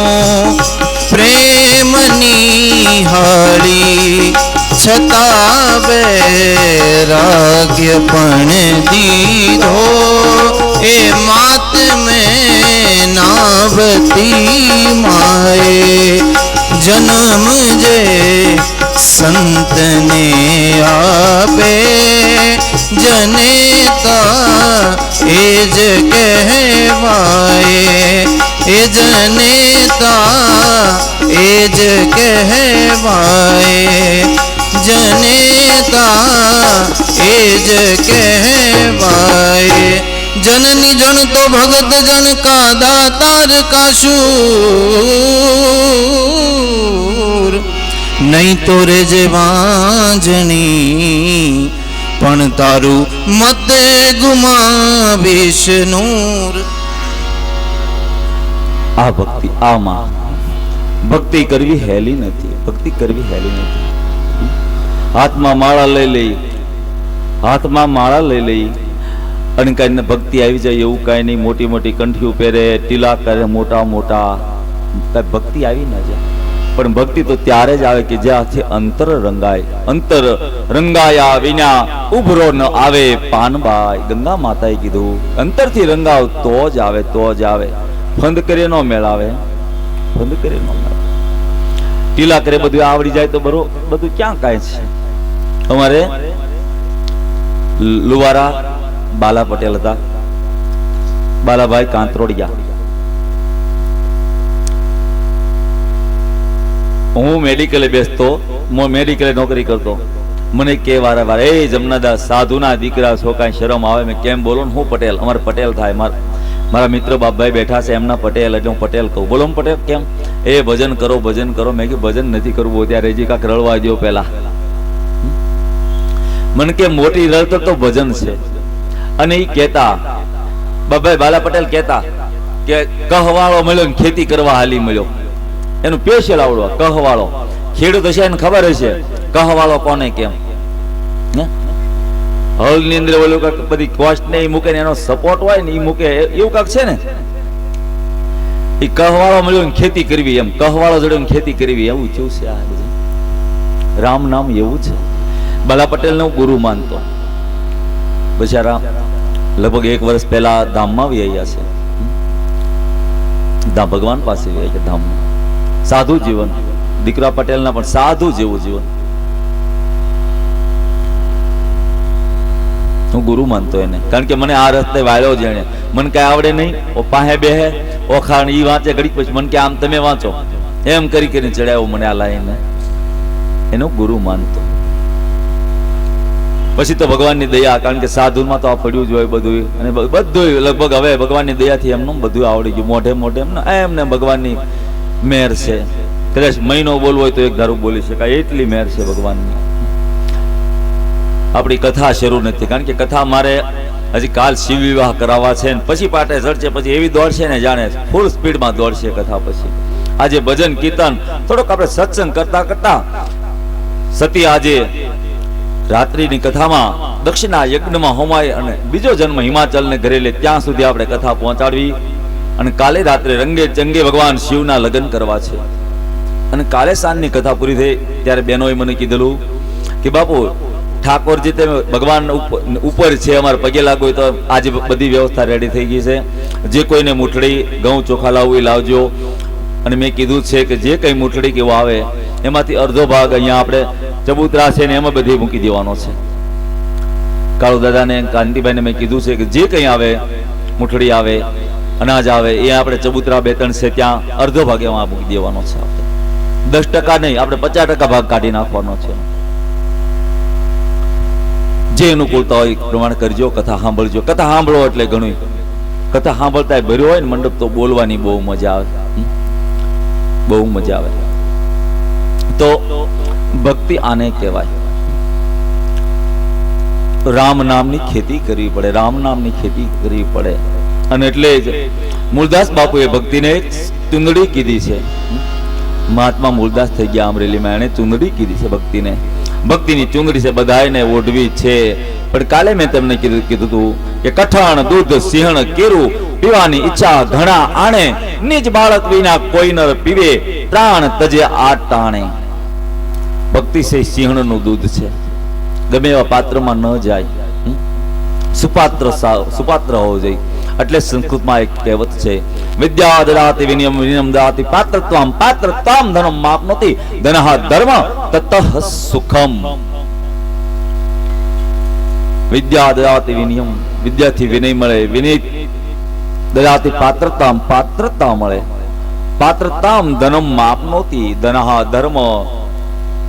પ્રેમ નિહાળી છતાં વૈરાગ્ય પણ દીધો એ માત મેં નાવતી માએ જન્મ જે સંતને આપે જનેતા એ જ કહેવાય એ જનેતા એ જ કહેવાય જનેતા એ જ કહેવાય જનની જન તો ભગત જન કા દાતાર કા શૂર નહીં તો રે જે વાંજણી પણ તારું મત ગુમાવીશ નૂર આ ભક્તિ આમાં ભક્તિ કરવી હેલી નથી ભક્તિ કરવી હેલી નથી હાથમાં માળા લઈ લઈ હાથમાં માળા લઈ લઈ અને કઈ ભક્તિ આવી જાય એવું કઈ નહીં મોટી મોટી કંઠીઓ પહેરે ટીલા કરે મોટા મોટા કઈ ભક્તિ આવી ના જાય પણ ભક્તિ તો ત્યારે જ આવે કે જ્યાંથી અંતર રંગાય અંતર રંગાયા વિના ઉભરો ન આવે પાનબાઈ ગંગા માતાએ કીધું અંતરથી રંગાવ તો જ આવે ફંદ કરે નો મેળાવે ફંદ કરે નો મેળાવે ટીલા કરે બધું આવડી જાય તો બધું ક્યાં કાંઈ છે અમારે લુવારા બાલા પટેલ હતા બાલાભાઈ કાંતરોડિયા હું મેડિકલે બેસતો મેડિકલે નોકરી કરતો મને કે વારે વારે એ જમનાદાસ સાધુના દીકરા છો કાંઈ શરમ આવે મેં કેમ બોલો ને હું પટેલ અમારે પટેલ થાય મારા મિત્ર બાપભાઈ બેઠા છે એમના પટેલ એટલે હું પટેલ કહું બોલો પટેલ કેમ એ ભજન કરો મેં કીધું ભજન નથી કરવું ત્યારે હજી કાંક રળવા દો પેલા મને કે મોટી રળતર તો ભજન છે અને એ કહેતા બાપભાઈ બાલા પટેલ કહેતા કે કહવાળો મળ્યો ને ખેતી કરવા હાલી મળ્યો એનું સ્પેશિયલ આવડવા કહવાળો ખેડૂત હશે એને ખબર હશે કહવાળો કોને કેમ હળ ની અંદર ઓલું કાંક બધી કોસ્ટ ને એ મૂકે ને એનો સપોર્ટ હોય ને એ મૂકે એવું કાંક છે ને એ કહવાળો મળ્યો ને ખેતી કરવી એમ કહવાળો જોડે ખેતી કરવી એવું થયું છે આ બધું રામ નામ એવું છે બાલા પટેલ ને હું ગુરુ માનતો બિચારા લગભગ 1 વર્ષ પહેલા ધામમાં આવી ગયા છે ધામ ભગવાન પાસે ગયા છે ધામમાં સાધુ જીવન દીકરા પટેલના પણ સાધુ જેવું જીવન હું ગુરુ માનતો એને કારણ કે મને આ રસ્તે વાળ્યો જેણે મને કઈ આવડે નહીં ઓ પાસે બેહે ઓખાણ ઈ વાંચે ઘડીક પછી મને કે આમ તમે વાંચો એમ કરી કરીને ચડાવ્યો મને આ લાઈને એનો ગુરુ માનતો પછી તો ભગવાનની દયા કારણ કે સાધુમાં તો આ પડ્યું જ હોય બધું અને બધું લગભગ હવે ભગવાનની દયાથી એમનું બધું આવડી ગયું મોઢે એમને ભગવાનની મેર છે કદાચ મહિનો બોલવો હોય તો એક ધારું બોલી શકાય એટલી મેર છે ભગવાનની આપણી કથા શરૂ નથી કારણ કે કથા મારે હજી કાલ શિવ વિવાહ કરાવવા છે ને પછી પાટે ચડશે પછી એવી દોડશે ને જાણે ફૂલ સ્પીડમાં દોડશે કથા પછી આજે ભજન કીર્તન થોડોક આપણે સત્સંગ કરતા સતી આજે રાત્રિની કથામાં દક્ષિણા યજ્ઞમાં હોમાય અને બીજો જન્મ હિમાચલને ઘરે લે ત્યાં સુધી આપણે કથા પહોંચાડવી. અને કાલે રાત્રે રંગે ચંગે ભગવાન શિવના લગ્ન કરવા છે. અને કાલે સાંજની કથા પૂરી થઈ ત્યારે બહેનોએ મને કીધેલું કે બાપુ ઠાકોરજી તે ભગવાન ઉપર છે, અમારે પગે લાગવું હોય તો આજે બધી વ્યવસ્થા રેડી થઈ ગઈ છે. જે કોઈને મૂઠડી ઘઉં ચોખા લાવવું એ લાવજો. અને મેં કીધું છે કે જે કંઈ મૂઠડી કેવું આવે એમાંથી અડધો ભાગ અહીંયા આપણે ચબૂતરા છે ને એમાં બધી મૂકી દેવાનો છે. કાળુ દાદાને કાંતિભાઈને મેં કીધું છે કે જે કંઈ આવે મૂઠડી આવે અનાજ આવે એ આપણે ચબૂતરા 2-3 છે ત્યાં અડધો ભાગ એમાં મૂકી દેવાનો છે. આપણે 10% નહીં, આપણે 50% ભાગ કાઢી નાખવાનો છે. જે અનુકૂળતા હોય પ્રમાણે કરજો. કથા સાંભળજો. કથા સાંભળો એટલે ઘણું. કથા સાંભળતા ભર્યો હોય ને મંડપ તો બોલવાની બહુ મજા આવે, બહુ મજા આવે. તો ભક્તિ આને કહેવાય. રામ નામની ખેતી કરવી પડે, રામ નામની ખેતી કરવી પડે. અને એટલે જ મૂળદાસ બાપુએ ભક્તિને ચુંદડી કીધી છે. મહાત્મા મૂળદાસ થઈ ગયા અમરેલીમાં, એને ચુંદડી કીધી છે ભક્તિને. ભક્તિની ચુંદડી છે, બધાને ઓઢવી છે. પણ કાલે મેં તમને કીધું હતું કે કઠણ દૂધ સિંહણ કેરું પીવાની ઈચ્છા ઘણા આણે, નિજ બાળક વિના કોઈ ન પીવે પ્રાણ તજે આ ટાણે. ભક્તિ છે સિંહણનું દૂધ છે, ગમે એવા પાત્રમાં ન જાય, સુપાત્ર હોવું જોઈએ. એટલે સંસ્કૃતમાં એક કહેવત છે, વિદ્યા દદાતિ વિનયમ વિનયમ દદાતિ પાત્રત્વમ પાત્રત્વમ ધનમ માપનોતિ ધનઃ ધર્મ તતઃ સુખમ. વિદ્યા દદાતિ વિનયમ, વિદ્યાથી વિનય મળે, વિનય દદાતિ પાત્રત્વમ પાત્રતા મળે, પાત્રતામ ધનમ માપનોતિ ધનઃ ધર્મ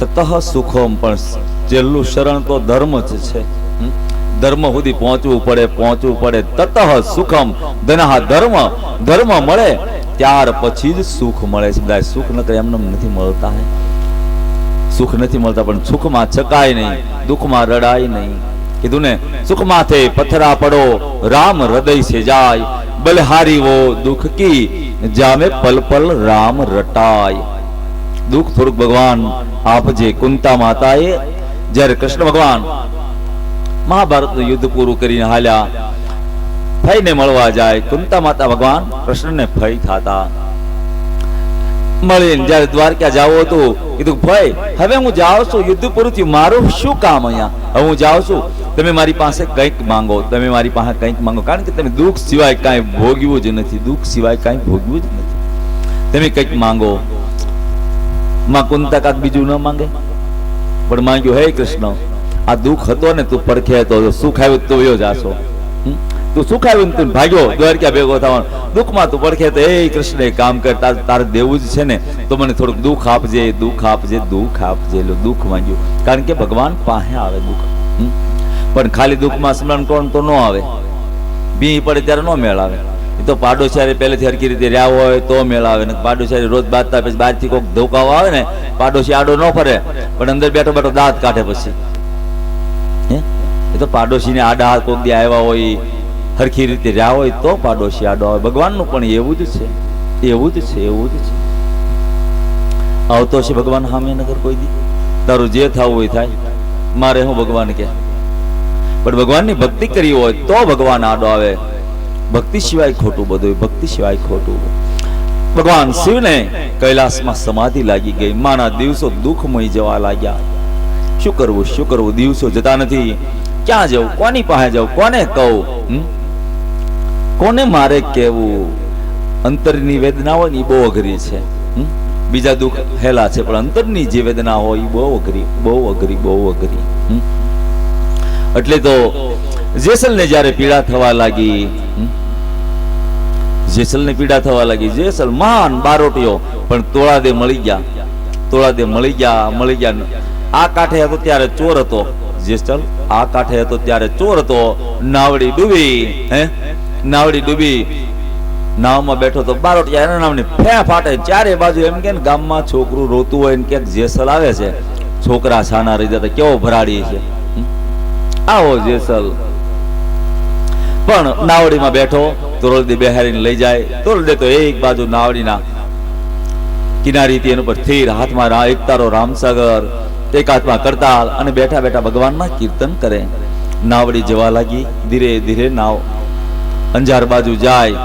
તતઃ સુખમ. પણ છેલ્લું શરણ તો ધર્મ જ છે. ધર્મ સુધી પહોંચવું પડે. તતઃ સુખમ ધનઃ ધર્મ, ધર્મ મળે ત્યાર પછી જ સુખ મળે છે. બધા સુખ ન કરે એમને નથી મળતા. સુખ નથી મળતા, પણ સુખમાં છકાય નહીં, દુઃખમાં રડાય નહીં. કીધું ને, સુખમાંથી પથરા પડો રામ હૃદય સે જાય, બલહારી વો દુઃખ કી જામે પલ પલ રામ રટાય. દુઃખ થોડુંક ભગવાન આપજે. કુંતા માતાએ જ્યારે કૃષ્ણ ભગવાન મહાભારતનું યુદ્ધ પૂરું કરીને હાલ્યા, ફઈને મળવા જાય. કુંતા માતા ભગવાન કૃષ્ણને ફઈ થતા મળીને જ્યારે દ્વારકા જાવું હતું, કીધું ભાઈ હવે હું જાઉં છું, યુદ્ધ પૂરું થયું, મારું શું કામ અહીંયા? હવે હું જાઉં છું, તમે મારી પાસે કંઈક માંગો, તમે મારી પાસે કંઈક માંગો. કારણ કે તમે દુઃખ સિવાય કાંઈ ભોગવ્યું જ નથી, દુઃખ સિવાય કાંઈ ભોગવ્યું જ નથી. તમે કંઈક માંગો. માં કુંતા કાક બીજું ન માંગે, પણ માંગ્યું, હે કૃષ્ણ, આ દુઃખ હતો ને તું પડખે હતો, સુખ આવ્યું તો વયો જાશો. તું સુખ આવ્યું તું ભાગ્યો દ્વારકા ભેગો થવાનો, દુઃખમાં તું પડખે તો એ કૃષ્ણ કામ કર, તારે દેવું જ છે ને તો મને થોડુંક દુઃખ આપજે, દુઃખ આપજે, દુઃખ આપજે. દુઃખ માંગ્યું, કારણ કે ભગવાન પાસે આવે દુઃખ. પણ ખાલી દુઃખમાં સ્મરણ કોણ તો ન આવે, ભી પડે ત્યારે ન મેળ આવે. એ તો પાડોશિયારે પહેલેથી હરખી રીતે રહ્યા હોય તો મેળ આવે ને. પાડોશિયારે રોજ બાંધતા પછી બહારથી કોઈક ધોકાવો આવે ને, પાડોશી આડો ન ફરે, પણ અંદર બેઠો બેઠો દાંત કાઢે પછી. એ તો પાડોશીને આડા હાથ કોક દી આવ્યા હોય, હરખી રીતે રહ્યા હોય તો પાડોશી આડો આવે. ભગવાનનું પણ એવું જ છે, એવું જ છે, એવું જ છે. આવતો છે ભગવાન સામે નગર કોઈ દી, તારું જે થવું હોય થાય, મારે હું ભગવાન કે. પણ ભગવાનની ભક્તિ કરી હોય તો ભગવાન આડો આવે. ભક્તિ સિવાય ખોટું બધું, ભક્તિ સિવાય ખોટું. ભગવાન શિવને કૈલાસમાં સમાધિ લાગી ગઈ. માના દિવસો દુઃખમય જવા લાગ્યા. શું કરવું, શું કરવું? દિવસો જતા નથી. ક્યાં જવું, કોની પાસે જવું, કોને કહું, કોને મારે કેવું? અંતરની વેદના હોય ને એ બહુ અઘરી છે. બીજા દુઃખ હેલા છે, પણ અંતરની જે વેદના હોય એ બહુ અઘરી, બહુ અઘરી, બહુ અઘરી. એટલે તો જેસલને જ્યારે પીડા થવા લાગી, જેસલને પીડા થવા લાગી, જેસલ મહાન બારોટીઓ, પણ તોળાદે મળી ગયા, તોળાદે મળી ગયા. આ કાંઠે હતો ત્યારે ચોર હતો જેસલ, આ કાંઠે હતો ત્યારે ચોર હતો. નાવડી ડૂબી, નાવડી ડૂબી, નાવમાં બેઠો તો બારોટિયા એના નામની ફે ફાટે ચારે બાજુ. એમ કે ગામમાં છોકરું રોતું હોય ને કે જેસલ આવે છે, છોકરા છાના રહી જતા, કેવો ભરાડી છે. આવો જેસલ પણ નાવડીમાં બેઠો, તોરલદે બેહારીને લઈ જાય. તોરલદે તો એક બાજુ નાવડીના કિનારીથી એના પર સ્થિર, હાથમાં એક તારો રામસાગર, એક હાથમાં કરતાલ અને બેઠા બેઠા ભગવાનના કીર્તન કરે. નાવડી જવા લાગી. ધીરે ધીરે નાવ અંજાર બાજુ જાય,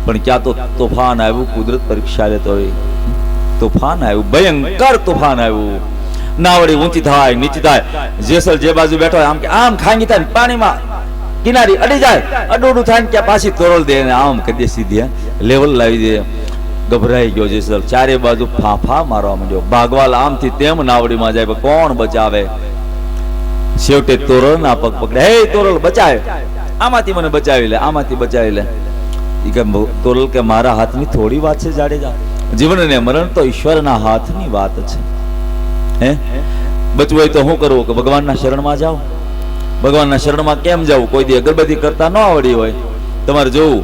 પણ ક્યાં તો તોફાન આવ્યું. કુદરત પરીક્ષા લેતો હોય. તોફાન આવ્યું, ભયંકર તોફાન આવ્યું. નાવડી ઊંચી થાય, નીચી થાય. જેસલ જે બાજુ બેઠો હોય આમ ખાંગી થાય, પાણીમાં કિનારી અડી જાય. અડોડું થાય કે પાછી તોરલ દે, આમ કરી દે, સીધી લેવલ લાવી દે. ગભરાઈ ગયો જેસલ. ચારે બાજુ ફાંફા મારવા માંડ્યો. ભાગવાલ આમથી તેમ નાવડીમાં જાય, કોણ બચાવે? છેવટે તોરલ ના પગ પકડે. હે તોરલ, બચાવે, આમાંથી મને બચાવી લે, આમાંથી બચાવી લે. તોરલ કે મારા હાથની થોડી વાત છે જાડેજા? જીવન ને મરણ તો ઈશ્વરના હાથની વાત છે. હે બચવું હોય તો શું કરવું? કે ભગવાનના શરણમાં જાઓ. ભગવાનના શરણમાં કેમ જવું? કોઈ દી અગરબત્તી કરતા ન આવડી હોય, તમારે જોવું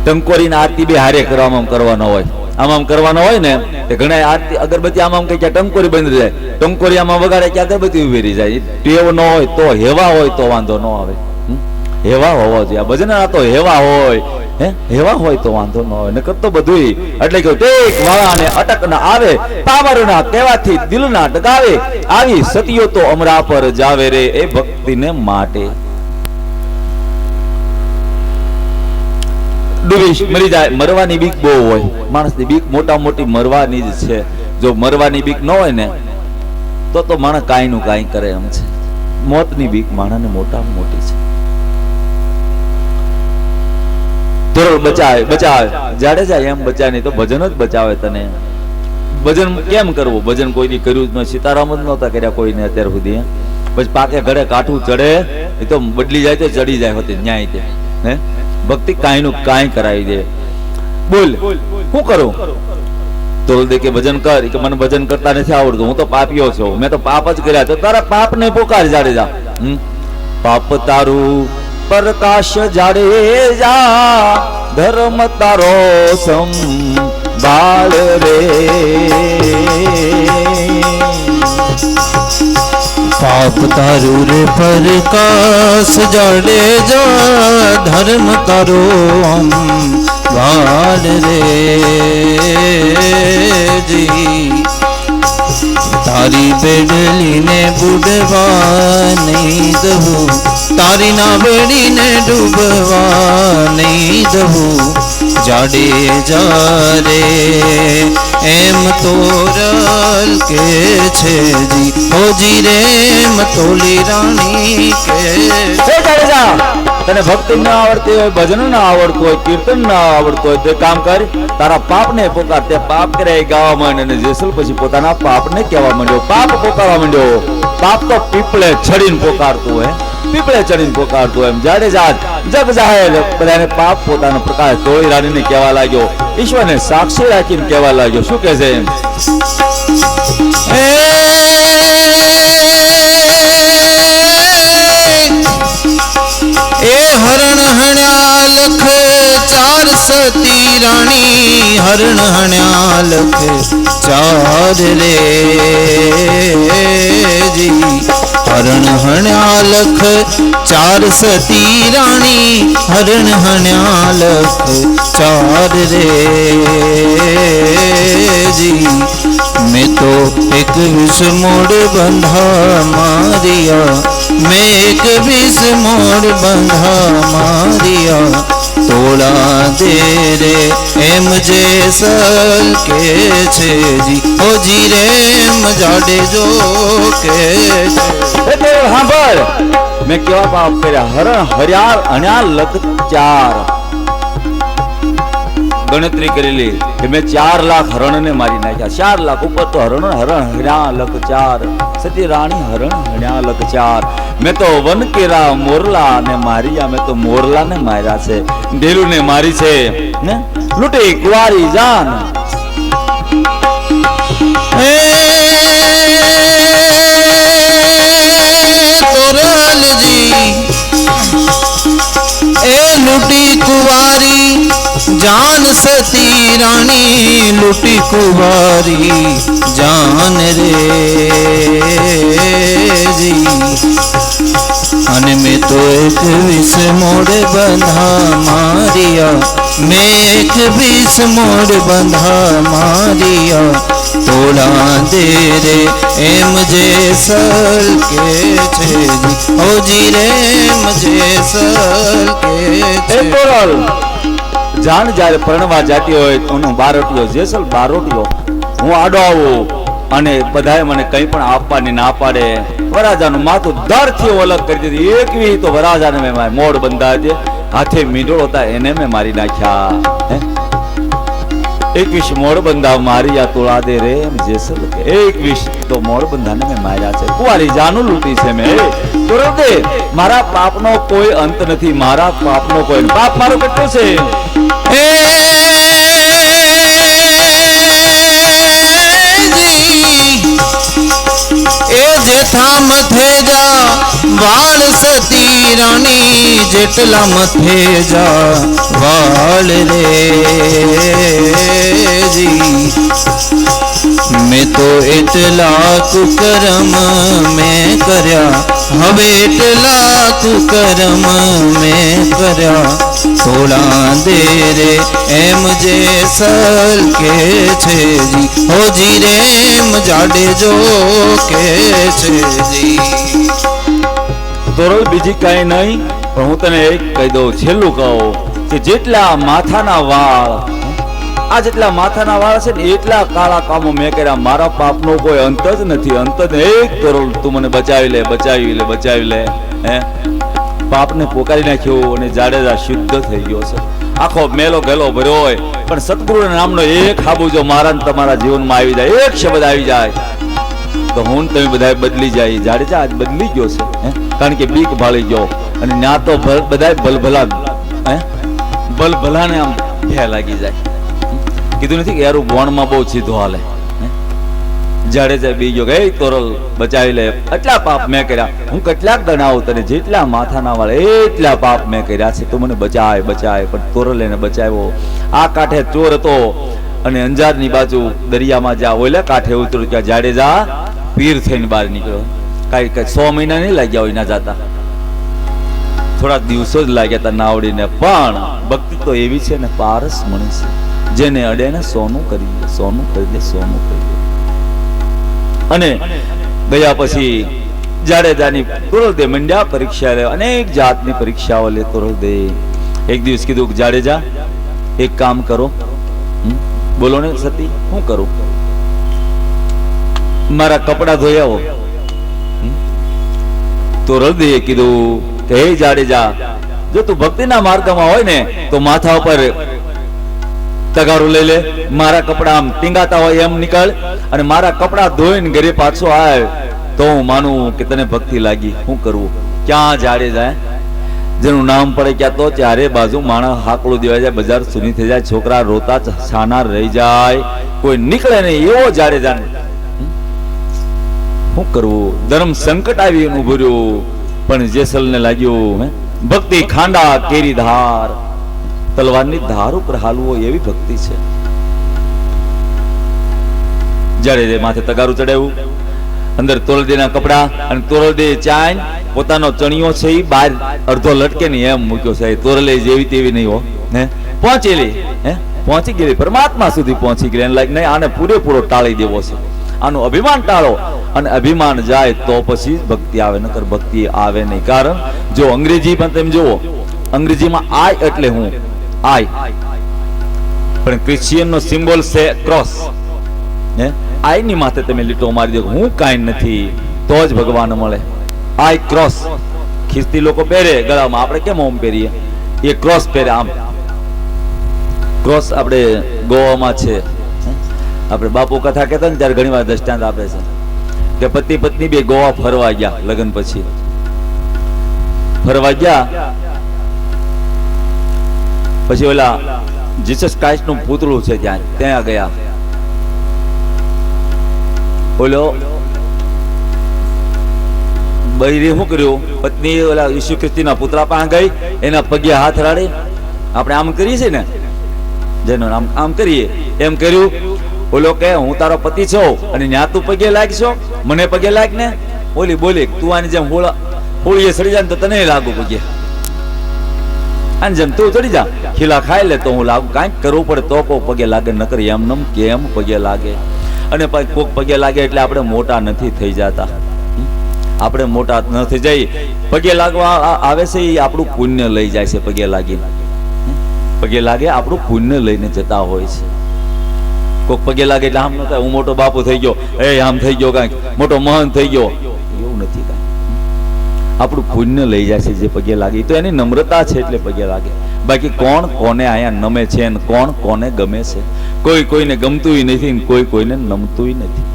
ટંકોરીના આરતી બે હારે કરવાનો હોય. આમ કરવાનો હોય ને, ઘણા આરતી અગરબત્તી આમ કઈ ટંકોરી બંધ જાય, ટંકોરી આમાં વગાડે કે અગરબત્તી ઉભી રહી જાય. ટેવ ન હોય તો, હેવા હોય તો વાંધો ન આવે. હેવા હોવા જોઈએ. આ ભજન તો હેવા હોય, હેવા હોય તો વાંધો ન હોય. નકર તો બધું એટલે કે ટેક વાળાને અટક ના આવે, પાવરના કહેવાથી દિલ ના ડગાવે. આવી સતીઓ તો અમરા પર જાવે રે, એ ભક્તિને માટે. ડૂબી મરી જાય. મરવાની બીક બહુ હોય માણસની. બીક મોટા મોટી મરવાની જ છે. જો મરવાની બીક ન હોય ને તો માણસ કાંઈ નું કાંઈ કરે એમ છે. મોતની બીક માણસને મોટામાં મોટી છે. તોરલ બચાવે જાડેજા એમ બચાવે, નહીં તો ભજન જ બચાવે તને. ભજન કેમ કરવું? ભજન કોઈ દી કર્યું જ ન. સીતારામ જ નહોતા કર્યા કોઈને અત્યાર સુધી. પછી પાકે ઘડે કાઠું ચડે, એ તો બદલી જાય તો ચડી જાય હોતી ન્યાય તે. હે ભક્તિ કાંઈ નું કાંઈ કરાવી દે. બોલ શું કરું? તોરલ દે કે ભજન કર. કે મને ભજન કરતા નથી આવડતું, હું તો પાપીઓ છું, મેં તો પાપ જ કર્યા. તો તારા પાપ ને પોકાર જાડેજા. પાપ તારું પ્રકાશ જાડેજા, ધર્મ તારો સંભાળ રે. પાપ તારું રે પ્રકાશ જાડેજા, ધર્મ તારો સંભાળ રે જી. તારી બેડલીને બુડવા નહીં દઉં, તારી ના બેડીને ડૂબવા નહીં દઉં. જાડેજા રે એમ તોરલ કે છે જી, હોજી રે મતોલી રાણી કે. તને ભક્તિ ના આવડતી હોય, ભજન ના આવડતું હોય, કીર્તન ના આવડતું હોય, તો કામ કર, તારા પાપ ને પોકાર. તે પાપ કરે ગાવા માંડે, અને જેસલ પછી પોતાના પાપ ને કહેવા માંડ્યો, પાપ પોકારવા માંડ્યો. પાપ તો પીપળે ચડીને પોકારતું હોય, પીપળે ચડીને પોકારતું હોય. એમ જાડેજા જગ જાહેર બધાને પાપ પોતાનો પ્રકાશ તોળી રાણીને કહેવા લાગ્યો, ઈશ્વરને સાક્ષી રાખીને કહેવા લાગ્યો. શું કહે છે? એ હરણ હણ્યા લખ ચાર સતી રાણી, હરણ હણ્યા લખ ચાર રે જી. હરણ હણ્યા લખ ચાર સતી રાણી, હરણ હણ્યા લખ ચાર રે જી. મેં તો 21 મોડ બંધા મારિયા, મેં 21 મોડ બંધા મારિયા. તોળા દે રે એમ જેસલ કે છે જી, હોજી રે એમ જાડેજો કે છે. સાંભળ, મેં કેવા પાપ કર્યા? હરણ હર્યા હણ્યા લખ ચાર. ગણતરી કરેલી કે મેં 4 લાખ હરણ ને મારી નાખ્યા. 4 લાખ ઉપર તો હરણ હણ્યા લખ ચાર. સતી રાણી હરણ હણ્યા લખ ચાર. મેં તો વન કેરા મોરલા ને માર્યા, મેં તો મોરલા ને માર્યા છે, ઢેલું ને મારી છે ને લૂંટી કુંવારી જાન. તોરલજી એ લૂંટી કુંવારી જાન, સતી રાણી લૂંટી કુંવારી જાન રે જી. અને મેં તો 21 મોડ બંધા મારિયા, મેં 21 મોડ બંધા મારિયા. તોલા દે રે એમ જે સલ કે છે જી ઓજી રે એમ જે સલ કે એ છે તોરલ જાણ જ્યારે પરણવા જાતી હોય તો હું બારોટિયો જેસલ બારોટિયો હું આડો આવું અને બધાએ મને કંઈ પણ આપવાની ના પાડે વરાજાનું માથું દરથી અલગ કરી દીધું એકવી તો વરાજાને મેં મોડ બંધા દે હાથે મીંડોળ હતા એને મેં મારી નાખ્યા હે 21 મોડ બંધા મારી આ તોળા દે રે એમ જેસલ કે 21 તો મોડ બંધાને મેં માર્યા છે કુંવારી જાનું લૂંટી છે મેં તોરલ દે મારા પાપનો કોઈ અંત નથી મારા પાપનો કોઈ પાપ મારો કેટલો છે એ જેઠા મથે જા વાળ સતી રાણી જેટલા મથે જા વાળ રે જી મેં તો એટલા કુકરમ મેં કર્યા હવે એટલા કુકરમ મેં કર્યા થોડા દે રે એમ જે સલ કે છે જી હોજી રે એમ જાડેજો કે છે જી તોરલ બીજી કાંઈ નહીં પણ હું તને એક કહી દઉં છેલ્લું કહું કે જેટલા માથાના વાળ આ જેટલા માથાના વાળ છે ને એટલા કાળા કામો મેં કર્યા મારા પાપનો કોઈ અંત જ નથી અંત જ એક તોરલ તું મને બચાવી લે બચાવી લે બચાવી લે હે પાપને પોકારી નાખ્યો અને જાડેજા શુદ્ધ થઈ ગયો છે આખો મેલો ગેલો ભર્યો હોય પણ સદગુરુના નામનો એક હાબુ જો મારા ને તમારા જીવનમાં આવી જાય એક શબ્દ આવી જાય તો હું ને તમે બધા બદલી જાય જાડેજા આજ બદલી ગયો છે હે કારણ કે બીક ભાળી ગયો અને ના તો બધા ભલભલા હે ભલભલાને આમ ભે લાગી જાય કીધું નથી કે યાર વણમાં બહુ સીધો હાલે જાડેજા બી ગયો કે તોરલ બચાવી લે એટલા પાપ મેં કર્યા હું કેટલાક ગણાવું તને જેટલા માથાના વાળે એટલા પાપ મેં કર્યા છે તું મને બચાય બચાય પણ તોરલ એને બચાવ્યો આ કાંઠે ચોર હતો અને અંજારની બાજુ દરિયામાં જ્યાં ઓલા કાંઠે ઉતર્યું ત્યાં જાડેજા પીર થઈને બહાર નીકળ્યો કઈ 100 મહિના નહીં લાગ્યા હોય ના જાતા થોડા દિવસો જ લાગ્યા હતા નાવડીને પણ ભક્તિ તો એવી છે ને પારસ મણી છે જેને અડે ને સોનું કરી દે સોનું કરી દે સોનું કરી દે અને ગયા પછી જાડેજાની તોરલ દે મંડ્યા પરીક્ષા લે અનેક જાતની પરીક્ષાઓ લે તોરલ દે એક દિવસ કીધું જાડેજા એક કામ કરો બોલો ને સતી શું કરું મારા કપડા ધોઈ આવો તોરલ દે કીધું કે હે જાડેજા જો તું ભક્તિના માર્ગમાં હોય ને તો માથા ઉપર તગારું લઈ લે મારા કપડા આમ ટીંગાતા હોય એમ નીકળ અને મારા કપડા ધોઈને ઘરે પાછો આવ તો હું માનું કે તને ભક્તિ લાગી શું કરવું ક્યાં જાડે જાય જેનું નામ પડે ક્યાં તો ચારે બાજુ માણસ હાકડું દેવાઈ જાય બજાર સુની થઈ જાય છોકરા રોતા છાના રહી જાય કોઈ નીકળે નહીં એવો જાડે જાને શું કરવું ધર્મ સંકટ આવી ઉભું રહ્યું પણ જેસલને લાગ્યું ભક્તિ ખાંડા કેરી ધાર તલવારની ધાર ઉપર હાલવો એવી ભક્તિ છે જાડેજે માથે તગારું ચડાવ્યું અંદર તોરલદેના કપડા અને તોરલદે ચાઈન પોતાનો ચણિયો છે એ બહાર અડધો લટકે ને એમ મૂક્યો છે તોરલે જેવી તેવી નહીં હો હે પહોંચેલી હે પહોંચી ગયેલી પરમાત્મા સુધી પહોંચી ગઈ એને લાગે નહીં આને પૂરેપૂરો ટાળી દેવો છે આનું અભિમાન ટાળો અને અભિમાન જાય તો પછી ભક્તિ આવે નકર ભક્તિ આવે નહીં કારણ જો અંગ્રેજી પણ તમે જુઓ અંગ્રેજીમાં આય એટલે હું આય પણ ક્રિશ્ચિયન નો સિમ્બોલ છે ક્રોસ હે આય ની માથે તમે લીટો મારી દો હું કાંઈ નથી તો જ ભગવાન મળે આય ક્રોસ ખ્રિસ્તી લોકો પહેરે ગળામાં આપણે કેમ ઓમ પહેરીએ એ ક્રોસ પહેરે આમ ક્રોસ આપણે ગોવામાં છે આપણે બાપુ કથા કહેતા ને ત્યારે ઘણી વાર દ્રષ્ટાંત આપે છે કે પતિ પત્ની બે ગોવા ફરવા ગયા લગ્ન પછી ફરવા ગયા પછી ઓલા જીસસ ક્રાઇસ્ટ નું પૂતળું છે ત્યાં ગયા ઓલો બૈરી શું કર્યું પત્ની ઓલા ઈસુ ખ્રિસ્તીના પુતળા પાસે ગઈ એના પગે હાથ રાડી આપણે આમ કરીએ છીએ ને જેનો આમ કરીએ એમ કર્યું ઓલો કે હું તારો પતિ છું અને ન્યા તું પગે લાગશો મને પગે લાગ ને ઓલી બોલી તું આની જેમ હોળીએ સડી જાય તો તને લાગુ પગે આની જેમ તું ચડી જા ખીલા ખાઈ લે તો હું લાગુ કાંઈક કરવું પડે તો પગે લાગે નકર એમ નમ કેમ પગે લાગે અને કોક પગે લાગે એટલે આપણે મોટા નથી થઈ જતા. આપણે મોટા ન થઈ જાય. પગે લાગવા આવે છે એ આપણું પુણ્ય લઈ જાય છે. પગે લાગીને પગે લાગે આપણું પુણ્ય લઈને જતા હોય છે. કોક પગે લાગે એટલે આમ ન થાય હું મોટો બાપુ થઈ ગયો, આમ થઈ ગયો, કાંઈક મોટો મહંત થઈ ગયો, એવું નથી કાંઈ. આપણું પુણ્ય લઈ જાય છે જે પગે લાગે. તો એની નમ્રતા છે એટલે પગે લાગે. બાકી કોણ કોને અહીંયા નમે છે ને કોણ કોને ગમે છે? કોઈ કોઈને ગમતું નથી ને કોઈ કોઈને નમતું નથી.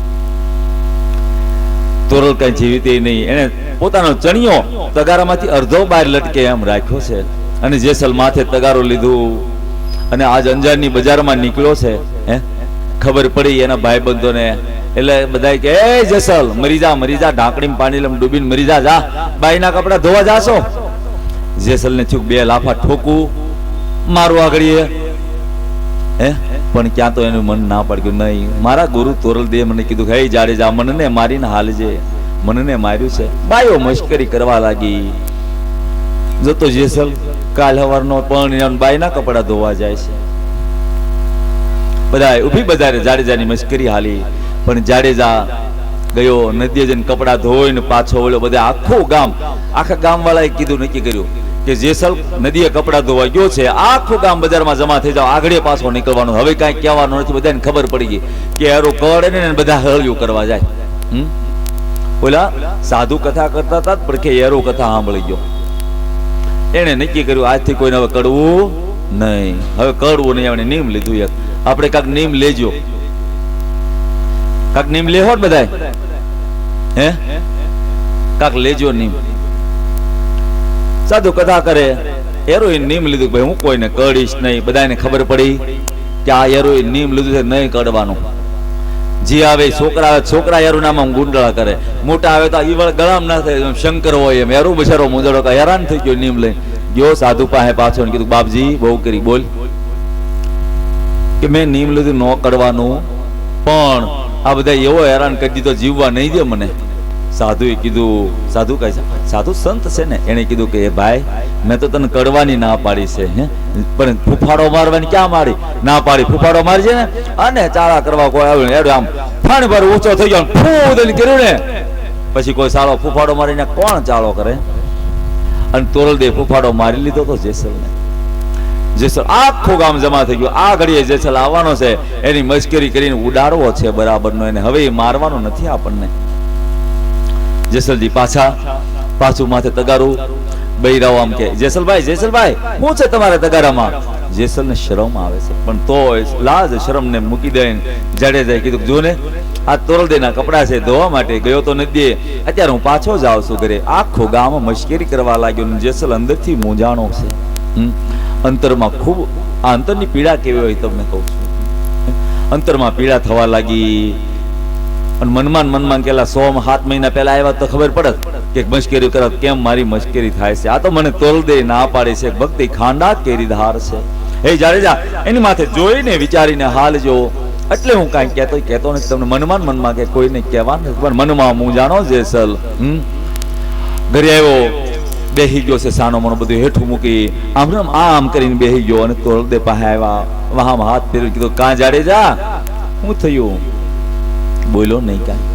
તોરલ કઈ જીવિત નહીં. એને પોતાનો ચણિયો તગારામાંથી અડધો બહાર લટકે એમ રાખ્યો છે અને જેસલ માથે તગારો લીધું અને આજ અંજારની બજારમાં નીકળ્યો છે. ખબર પડી એના ભાઈબંધોને એટલે બધા કે એ જેસલ મરી જા ઢાંકણીમાં પાણી લમ ડૂબીને મરી જા બાઈના કપડા ધોવા જાશો. જેસલ ને થયું બે લાફા ઠોકું મારું આગળ પણ ક્યાં તો એનું મન ના પડ્યું. નહીં, મારા ગુરુ તોરલદેવ મને કીધું હે જાડેજા મનને મારીને હાલજે, મનને માર્યું છે. બાયો મશ્કરી કરવા લાગી. જતો જેસલ કાલ સવારનો પણ બાઈના કપડા ધોવા જાય છે. બધા ઉભી બજારે જાડેજાની મશ્કરી હાલી. પણ જાડેજા ગયો નદીએ જઈને કપડા ધોઈને પાછો વળ્યો. બધા આખા ગામ વાળાએ કીધું, નક્કી કર્યું કે જેસલ નદીએ કપડા ધોવા ગયો છે. આખું ગામ બજારમાં જમા થઈ જાવ, આગળ પાછો નીકળવાનું. હવે કાંઈ કહેવાનું નથી. બધાને ખબર પડી ગઈ કે હારું કળે ને બધા હળિયું કરવા જાય. ઓલા સાધુ કથા કરતા હતા પણ કે એરો કથા સાંભળી ગયો. એને નક્કી કર્યું આજથી કોઈને હવે કડવું નહીં. હવે કડવું નહીં. આપણે નિયમ લીધું એક. આપણે કાંક નિયમ લેજો, કાંક નિયમ લેહો બધા. કાંક લેજો નિયમ. સાધુ કથા કરે એરોએ નિયમ લીધું ભાઈ હું કોઈને કડીશ નહીં. બધાને ખબર પડી કે આ એરોએ નિયમ લીધું છે નહીં કડવાનું. જે આવે છોકરા એરું નામ ગુંડળા કરે. મોટા આવે તો ઈવળ ગળામ ના થાય શંકર હોય એમ. એરું બચારો મુંદડો હેરાન થઈ ગયો. નિયમ લઈ ગયો સાધુ પાસે પાછો કીધું બાપજી બહુ કરી બોલ કે મેં નિયમ લીધું ન કડવાનું પણ આ બધા એવો હેરાન કરી દીધો જીવવા નહીં દે મને. સાધુએ કીધું સાધુ કઈ સાધુ સંત છે ને એને કીધું કે ભાઈ મેં તો તને કડવાની ના પાડી છે પણ ફૂફાડો મારવાની ક્યાં મારી ના પાડી. ફૂફાડો મારી છે ને અને ચાળા કરવા કોઈ આવ્યું ને આમ ફાણી પર ઊંચો થઈ ગયો ફૂદન કર્યું ને પછી કોઈ સાળો ફૂફાડો મારીને કોણ ચાળો કરે. અને તોરલદેવ ફૂફાડો મારી લીધો તો જેસલને. જેસલ આખું ગામ જમા થઈ ગયું. આ ઘડીએ જેસલ આવવાનો છે એની મશ્કરી કરીને ઉડાડવો છે બરાબરનો એને. હવે એ મારવાનો નથી આપણને. જેસલજી પાછું માથે તગારું. બૈરાઓ આમ કે જેસલભાઈ શું છે તમારે તગારામાં? જેસલને શરમ આવે છે પણ તો લાજ શરમ ને મૂકી દે. જાડેજાએ કીધું જો ને આ તોરલદેવના કપડા છે ધોવા માટે ગયો તો નદીએ, અત્યારે હું પાછો જ આવશું ઘરે. આખો ગામ મશ્કરી કરવા લાગ્યો. જેસલ અંદરથી મૂંઝાણો છે. અંતરમાં ખૂબ આ અંતરની પીડા કેવી હોય તમને કહું છું. અંતરમાં પીડા થવા લાગી. અને મનમાં કેલા 6-7 મહિના પહેલા આવ્યા તો ખબર પડે કે મશ્કરી કરો કેમ મારી મશ્કરી થાય છે. આ તો મને તોરલદેવ ના પાડે છે. ભક્તિ ખાંડા કેરી ધાર છે. હે જાડેજા એની માથે જોઈને વિચારીને હાલ જો. એટલે હું કાંઈ કહેતો નથી તમને. મનમાં કે કોઈને કહેવાનું નથી પણ મનમાં હું જાણો જેસલ. ઘરે આવ્યો બેહી ગયો છે સાનો મનો બધું હેઠું મૂકી આમ કરીને બેહી ગયો. અને તોરલદેવ પાસે આવ્યા વહામાં હાથ ફેરવી કીધું કાં જાડેજા શું થયું? બોલો નહીં કાંઈ.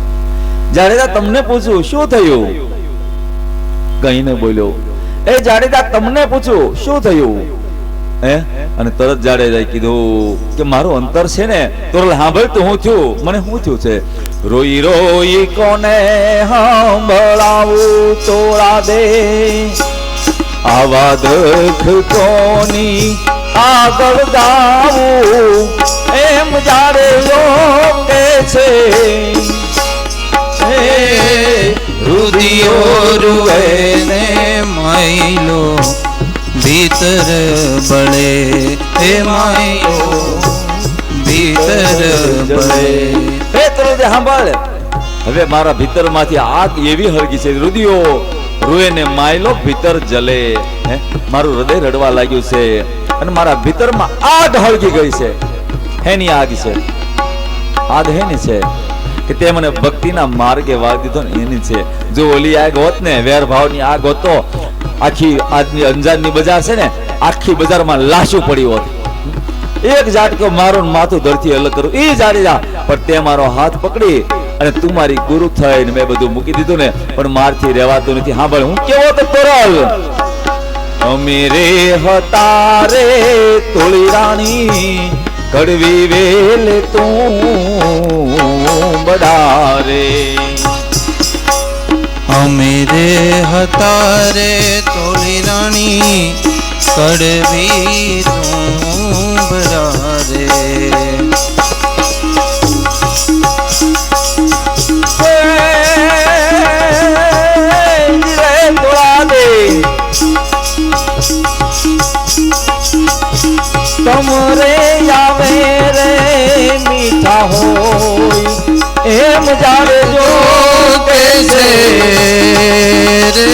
જાડેજા તમને પૂછું શું થયું? કઈ ન બોલ્યો. એ જાડેજા તમને પૂછું શું થયું? અને તરત જાડેજાએ કીધું કે મારું અંતર છે ને તોરલ સાંભળ તો હું થયું મને શું થયું છે. રોઈ રોઈ કોને સાંભળાવું તોરા દે આવા દુઃખ કોની આગળ ગાવું એમ જાડેજો કે છે. રુદિયો રૂવે ને માયલો ભીતર બળે હે માયલો ભીતર બળે. હે તોરલદેવ સાંભળ હવે મારા ભીતરમાંથી આગ એવી હળગી છે. રુદિયો રૂએ ને માયલો ભીતર જલે. મારું હૃદય રડવા લાગ્યું છે અને મારા ભીતરમાં આગ હળગી ગઈ છે. હેની આગ છે? આગ હેની છે કે તે મને ભક્તિના માર્ગે વાળી દીધો ને એની છે. જો ઓલી આગ હોત ને વેર ભાવની આગ હોત તો આખી આજની અંજારની બજાર છે ને આખી બજારમાં લાશું પડી હોત. એક ઝાટકો મારું માથું ધરતી અલગ કરું. એ જાડેજા પણ તે મારો હાથ પકડી અને તું મારી ગુરુ થઈને મેં બધું મૂકી દીધું ને, પણ મારથી રહેવાતું નથી. હા ભાઈ, હું કેવો તો તોરલ અમે રે હતા રે તોળી રાણી, કડવી વેલે તું બડારે. અમે રે હતા રે તોળી રાણી, કડવી તું બરારે. તમરે આવે રે મીઠા હોય એમ જાવે જો કે છે રે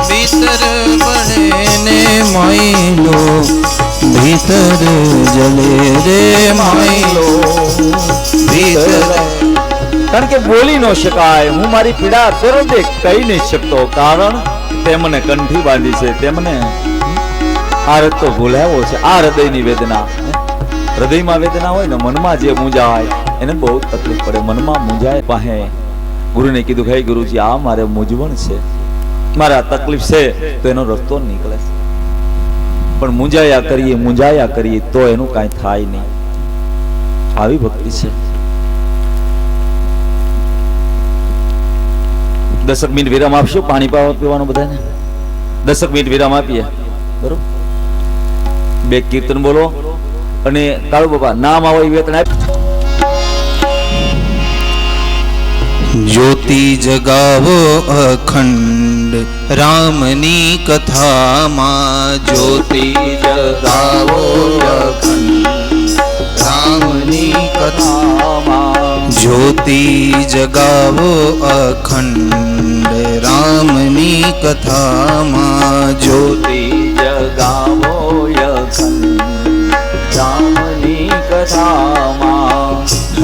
ભીતર બળે ને માયલો, ભીતર જલે રે માયલો ભીતર. કારણ કે બોલી ન શકાય. હું મારી પીડા તરત કહી નહીં શકતો, કારણ તેમને કંઠી બાંધી છે. તેમને આ રસ્તો ભૂલાવ્યો છે. આ હૃદયની વેદના, હૃદયમાં વેદના હોય ને, મનમાં જે મૂંઝાય એને બહુ તકલીફ પડે. મનમાં મૂંઝાય પાસે ગુરુને કીધું કે હે ગુરુજી, આ મારે મૂંઝવણ છે, મારે આ તકલીફ છે, તો એનો રસ્તો નીકળે. પણ મૂંઝાયા કરીએ તો એનું કાંઈ થાય નહીં. આવી ભક્તિ છે. 10 મિનિટ વિરામ આપશો, પાણી પીવાનું બધાને. 10 મિનિટ વિરામ આપીએ, બરોબર? 2 કીર્તન બોલો અને કાળુ બાપા નામ આવો એ વેતન આપ. જ્યોતિ જગાવો અખંડ રામની કથામાં, જ્યોતિ જગાવો અખંડ રામની કથામાં, જ્યોતિ જગાવો અખંડ રામની કથામાં, જ્યોતિ જગાવો અખંડ રામની કથામાં,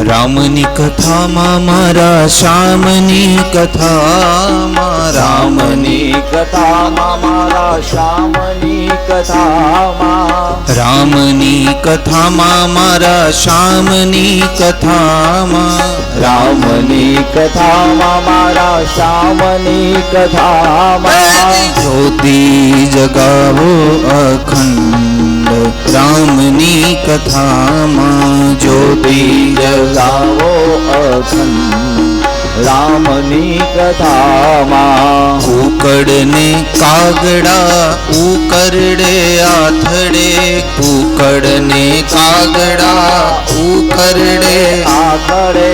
રામની કથામાં મારા શ્યામની કથામાં, રામની કથામાં મારા શ્યામની કથામાં, રામની કથામાં મારા શ્યામની કથામાં, રામની કથામાં મારા શ્યામની કથામાં, જ્યોતિ જગાવો અખંડ રામની કથામાં, જ્યોતિ જગાવો અખંડ રામની કથામાં, ઉકળને કાગડા ઉકરડે આથડે, ઉકળને કાગડા ઉકરડે આખડે,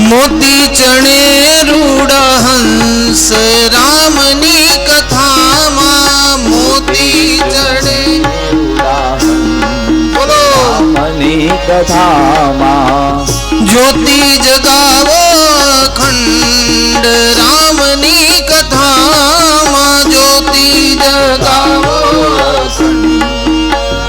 મોતી ચણે રૂડા હંસ રામની કથામાં, મોતી ચણે બોલો રામની કથામાં, જ્યોતિ જગાવો અખંડ રામની કથામાં, જ્યોતિ જગાવો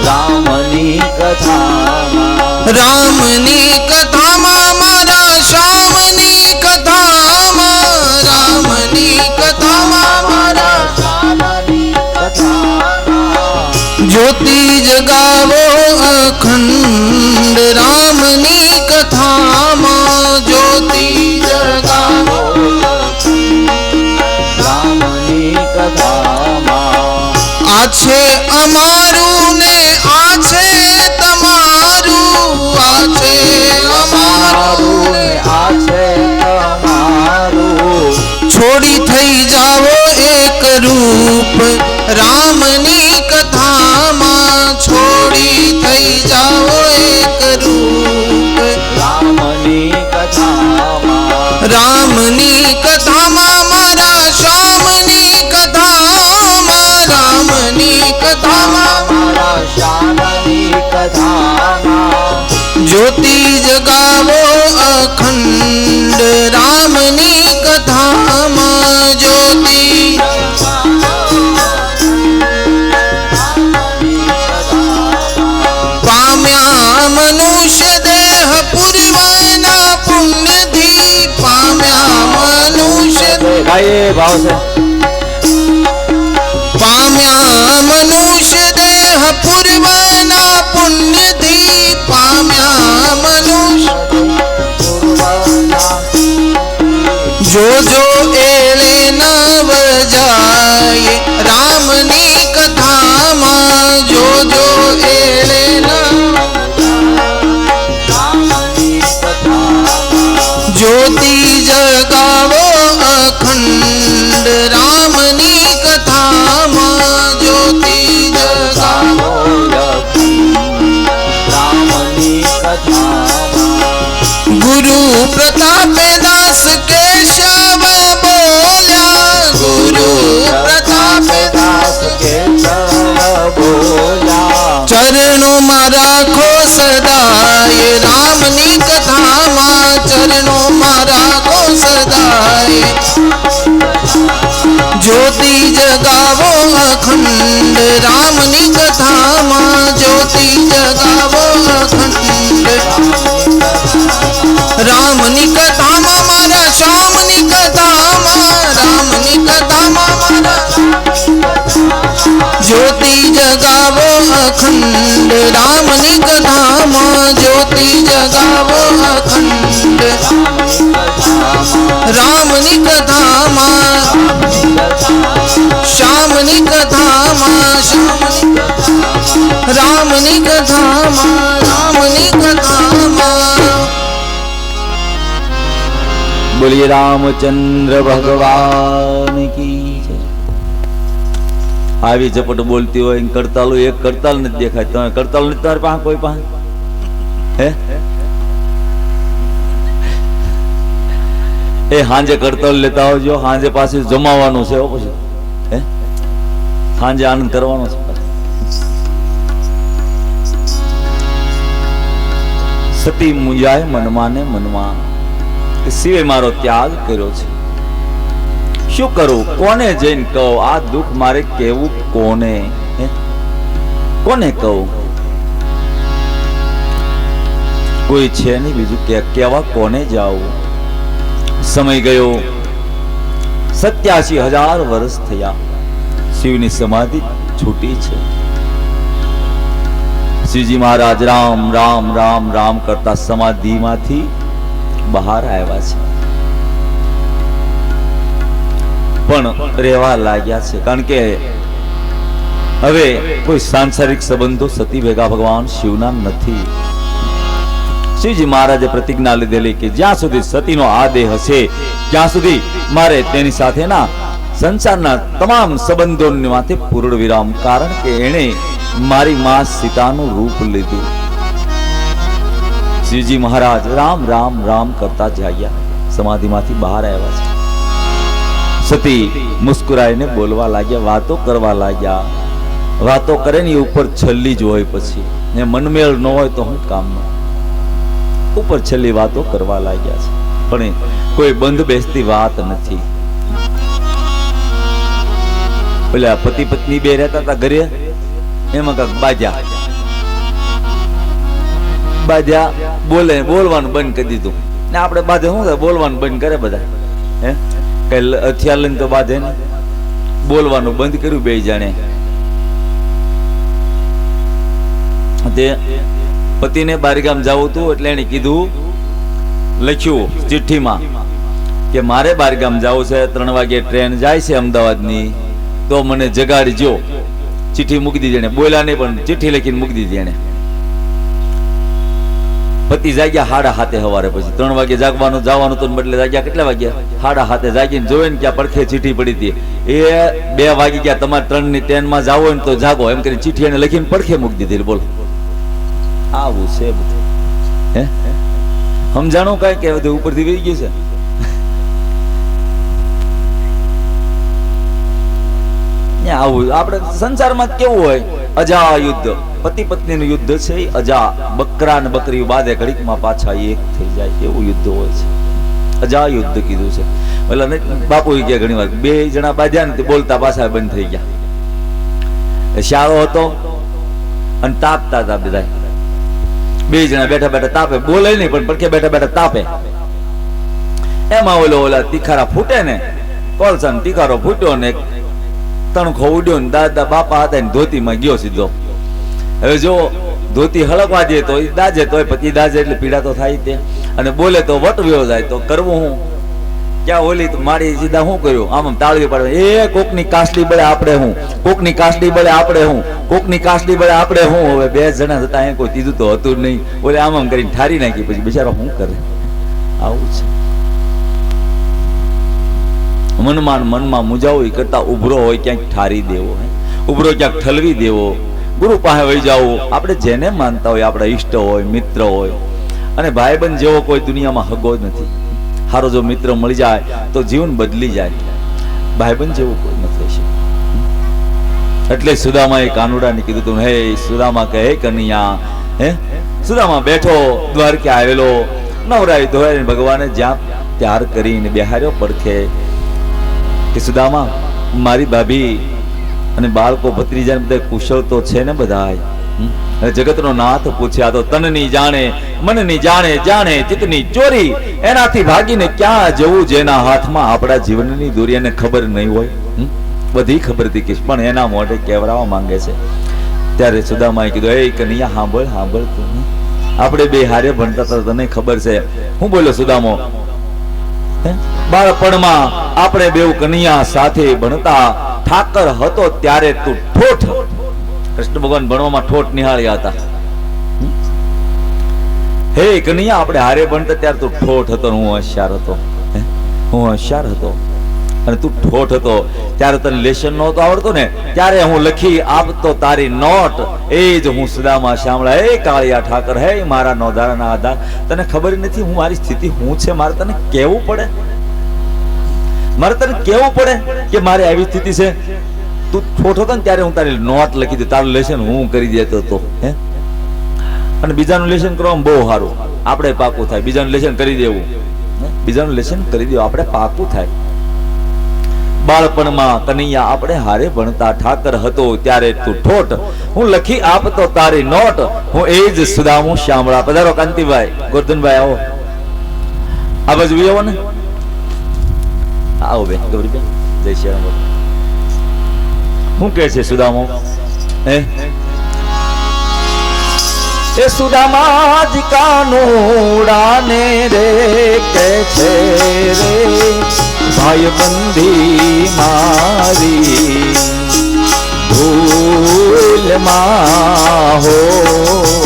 રામની કથામાં, રામની કથામાં મારા શ્યામની કથામાં, રામની કથામાં મારા રામની કથામાં, જ્યોતિ જગાવો અખંડ રામની કથામાં, જ્યોતિ જગાવો રામની કથામાં, આ છે અમારું ને આ છે તમારું, આ છે અમારું ને આ છે તમારું, છોડી થઈ જાવો એક રૂપ રામની કથામાં, છોડી થઈ જાવો એક રૂપ રામની કથામાં, રામની કથામાં મારા શ્યામની કથામાં, રામની કથામાં મારા શ્યામની કથામાં, જ્યોતિ જગાવો અખંડ રામની કથામાં, જ્યોતિ પામ્યા મનુષ્ય દેહ પૂર્વના પુણ્યથી, પામ્યા મનુષ્ય ગાયે ભાવ છે. પામ્યા મનુષ્ય દેહ પૂર્વના પુણ્યથી, પામ્યા મનુષ્ય ચરણોમાં રાખો સદાય રામની કથામાં ચરણોમાં રાખો સદાય જ્યોતિ જગાવો અખંડ રામની કથામાં જ્યોતિ જગાવો અખંડ રામની કથામાં મારા શ્યામની કથામાં રામની કથામાં મારા જ્યોતિ જગાવો અખંડ રામની કથામાં જ્યોતિ જગાવો અખંડ રામની કથામાં શ્યામની કથામાં રામની કથામાં રામની કથામાં બોલીએ રામચંદ્ર ભગવાન કી જય. આવી ઝપટ બોલતી હોય ને કરતાલ એક કરતાલ નથી દેખાય. તમે કરતાલ નથી તમારી પાસે કોઈ પાસે? હે એ હાંજે કરતાલ લેતા આવજો. હાંજે પાછી જમાવાનું છે પછી. હે હાંજે આનંદ કરવાનો છે. સતી મુંજાય મનમાં ને મનમાં કે શિવે મારો ત્યાગ કર્યો છે. શું કરું, કોને જઈને કહું? આ દુઃખ મારે કેવું કોને? કોને કહું? કોઈ છે નહીં બીજું કે કેવા કોને જાવું? સમય ગયો 87,000 વર્ષ થયા. શિવની સમાધિ છૂટી છે. શિવજી મહારાજ રામ રામ રામ રામ કરતા સમાધિમાંથી બહાર આવ્યા છે, પણ રહેવા લાગ્યા છે. કારણ કે હવે કોઈ સાંસારિક સંબંધો સતી ભેગા ભગવાન શિવના નથી. શિવજી મહારાજે પ્રતિજ્ઞા લીધેલી કે જ્યાં સુધી સતીનો આ દેહ હશે ત્યાં સુધી મારે તેની સાથેના સંસારના તમામ સંબંધોની માથે પૂર્ણ વિરામ. કારણ કે એણે મારી માં સીતાનું રૂપ લીધું. શિવજી મહારાજ રામ રામ રામ કરતા જાગ્યા, સમાધિમાંથી બહાર આવ્યા છે. સતી મુસ્કુરાઈને બોલવા લાગ્યા, વાતો કરવા લાગ્યા. વાતો કરે ને ઉપર છલ્લી જ હોય, પછી ને મનમેળ ન હોય તો હું કામનો. ઉપર છલ્લી વાતો કરવા લાગ્યા છે, પણ કોઈ બંધ બેસતી વાત નથી. પેલા પતિ પત્ની બે રહેતા હતા ઘરે, એમાં કાંક બાજ્યા બોલવાનું બંધ કરી દીધું. ને આપણે બાધે શું થાય, બોલવાનું બંધ કરે બધા. હે કઈ હથિયાર લઈને તો બાધે ને, બોલવાનું બંધ કર્યું બે જાણે. તે પતિને બારગામ જવું હતું એટલે એને કીધું, લખ્યું ચિઠ્ઠીમાં કે મારે બારગામ જવું છે, 3 વાગે ટ્રેન જાય છે અમદાવાદની, તો મને જગાડજો. ચિઠ્ઠી મૂકી દીધી એને, બોલ્યા નહીં પણ ચિઠ્ઠી લખીને મૂકી દીધી એને. પતિ જાગ્યા 7:30 સવારે. પછી 3 વાગે જાગવાનું જવાનું તો બદલે જાગ્યા કેટલા વાગ્યા? 7:30 જાગીને જોવે ને ક્યાં પડખે ચિઠ્ઠી પડી હતી. એ 2 વાગે ગયા, તમારે 3ની ટ્રેનમાં જાવ હોય ને તો જાગો એમ કરીને ચિઠ્ઠી એને લખીને પડખે મૂકી દીધી. બોલો આવું છે બધું. હે સમજાણું કઈ કે બધું ઉપરથી વહી ગયું છે. આવું આપણે સંસારમાં કેવું હોય, અજા યુદ્ધ, પતિ પત્નીનું યુદ્ધ છે. અજા બકરા ને બકરી બાદે ઘડીકમાં પાછા એક થઈ જાય એવું યુદ્ધ હોય છે. અજા યુદ્ધ કીધું છે. એટલે બાપુ ગયા ઘણી વાર 2 જણા બાજ્યા ને બોલતા પાછા બંધ થઈ ગયા. શાળો હતો અને તાપતા હતા બધા. 2 જણા બેઠા બેઠા તાપે, બોલે નહીં પણ પડખે બેઠા બેઠા તાપે. એમાં ઓલા તીખારા ફૂટે ને, કોલસા ને તીખારો ફૂટ્યો ને તણખો ઉડ્યો ને દાદા બાપા હતા ને ધોતીમાં ગયો સીધો. હવે જો ધોતી હળકવા દે તો દાજે, તોય પતિ દાજે એટલે પીડા તો થાય તે. અને બોલે તો વટવ્યો જાય, તો કરવું હું? ક્યાં ઓલી મારી સીધા શું કર્યું, આમ તાળવી પાડે. એ કોકની કાસડી બળે આપણે હું, કોકની કાસડી બળે આપણે હું, કોકની કાસડી બળે આપણે હું. હવે 2 જણા હતા, અહીંયા કોઈ કીધું તો હતું નહીં. બોલે આમ કરીને ઠારી નાખી. પછી બિચારો શું કરે? આવું છે. મનમાં મુજાવો એ કરતા ઉભરો હોય ક્યાંક ઠારી દેવો, ઉભરો ક્યાંક ઠલવી દેવો, ગુરુ પાસે વહી જવું. આપણે જેને માનતા હોય, આપણા ઈષ્ટ હોય, મિત્ર હોય. અને ભાઈબંધ જેવો કોઈ દુનિયામાં હગો જ નથી. સારો જો મિત્ર મળી જાય તો જીવન બદલી જાય. ભાઈબંધ જેવું કોઈ નથી. એટલે સુદામાએ કાનુડાને કીધું તું, હે સુદામા કહે કનૈયા, હે સુદામા બેઠો દ્વારકે આવેલો, નવરાઈ ધોરાઈ ભગવાને જ્યાં ત્યાર કરીને બેહાર્યો પડખે કે સુદામા મારી ભાભી અને બાળકો ભત્રીજા બધા કુશળ તો છે ને બધાય? જગતનો નાથ પૂછ્યા તો તનની જાણે મનની જાણે જાણે ચિત્તની ચોરી, એનાથી ભાગીને ક્યાં જવું જેના હાથમાં આપણા જીવનની દોરી એને ખબર નહીં હોય. બધી ખબર હતી કે પણ એના મોઢે કહેવરાવા માંગે છે. ત્યારે સુદામાએ કીધું, એ કનૈયા સાંભળ સાંભળ, તું આપણે બે હારે ભણતા હતા, તને ખબર છે. હું બોલ્યો સુદામો? બાળપણમાં આપણે બેઉ કનૈયા સાથે ભણતા, ઠાકર હતો ત્યારે તું ઠોઠ. કૃષ્ણ ભગવાન ભણવામાં ઠોઠ નિહાળ્યા હતા. હે કનૈયા આપણે હારે ભણતા ત્યારે તું ઠોઠ હતો, હું હોશિયાર હતો. હું હોશિયાર હતો અને તું ઠોઠ હતો. ત્યારે તને લેશન નહોતો આવડતો ને, ત્યારે હું લખી આપતો તારી નોટ. એ જ હું સુદામા શામળા, હે કાળિયા ઠાકર, હે મારા નોંધારાના આધાર. તને ખબર નથી હું મારી સ્થિતિ હું છે? મારે તને કેવું પડે, મારે તને કેવું પડે કે મારી આવી સ્થિતિ છે. તું ઠોઠ હતો ને ત્યારે હું તારી નોટ લખી દે, તારું લેશન હું કરી દેતો હતો. હે અને બીજાનું લેશન કરવામાં બહુ સારું, આપણે પાકું થાય. બીજાનું લેશન કરી દેવું, બીજાનું લેશન કરી દેવું, આપણે પાકું થાય. બાળપણમાં કનૈયા આપણે હારે ભણતા, ઠાકર હતો ત્યારે તું ઠોઠ, હું લખી આપતો તારી નોટ. હું એ જ સુદામો શામળા. પધારો કાંતિભાઈ, ગોરધનભાઈ આવો, આ બાજુ આવો ને, આવો બેન ગૌરીબેન, જય શ્રી રામ. શું કે છે સુદામો? એ સુદામાજી કાનુડાને રે કે છે રે, ભાઈ બંધી મારી ભૂલમાં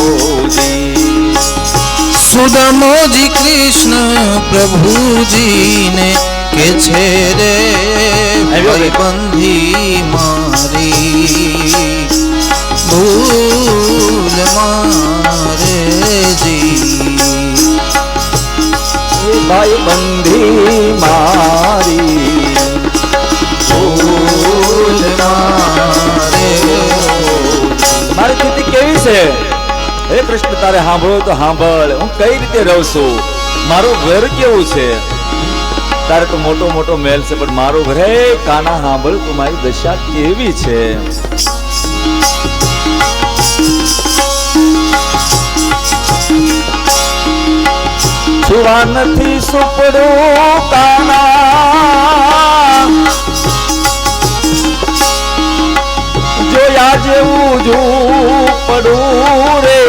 હોજી. સુદામોજી કૃષ્ણ પ્રભુજીને કે છે રે, ભાઈ બંધી મારી ભૂલ મારે જી. ભાઈ બંધી મારી ભૂલ મારે. મારી સ્થિતિ કેવી છે? હે કૃષ્ણ તારે સાંભળો તો સાંભળ, હું કઈ રીતે રહું છું, મારું ઘર કેવું છે. તારે તો મોટો મોટો મહેલ છે, પણ મારું ઘર, હે કાના સાંભળ, તું મારી દશા કેવી છે. સુવા નથી સુપડું કાના, જોયા જેવું ઝૂપડું રે.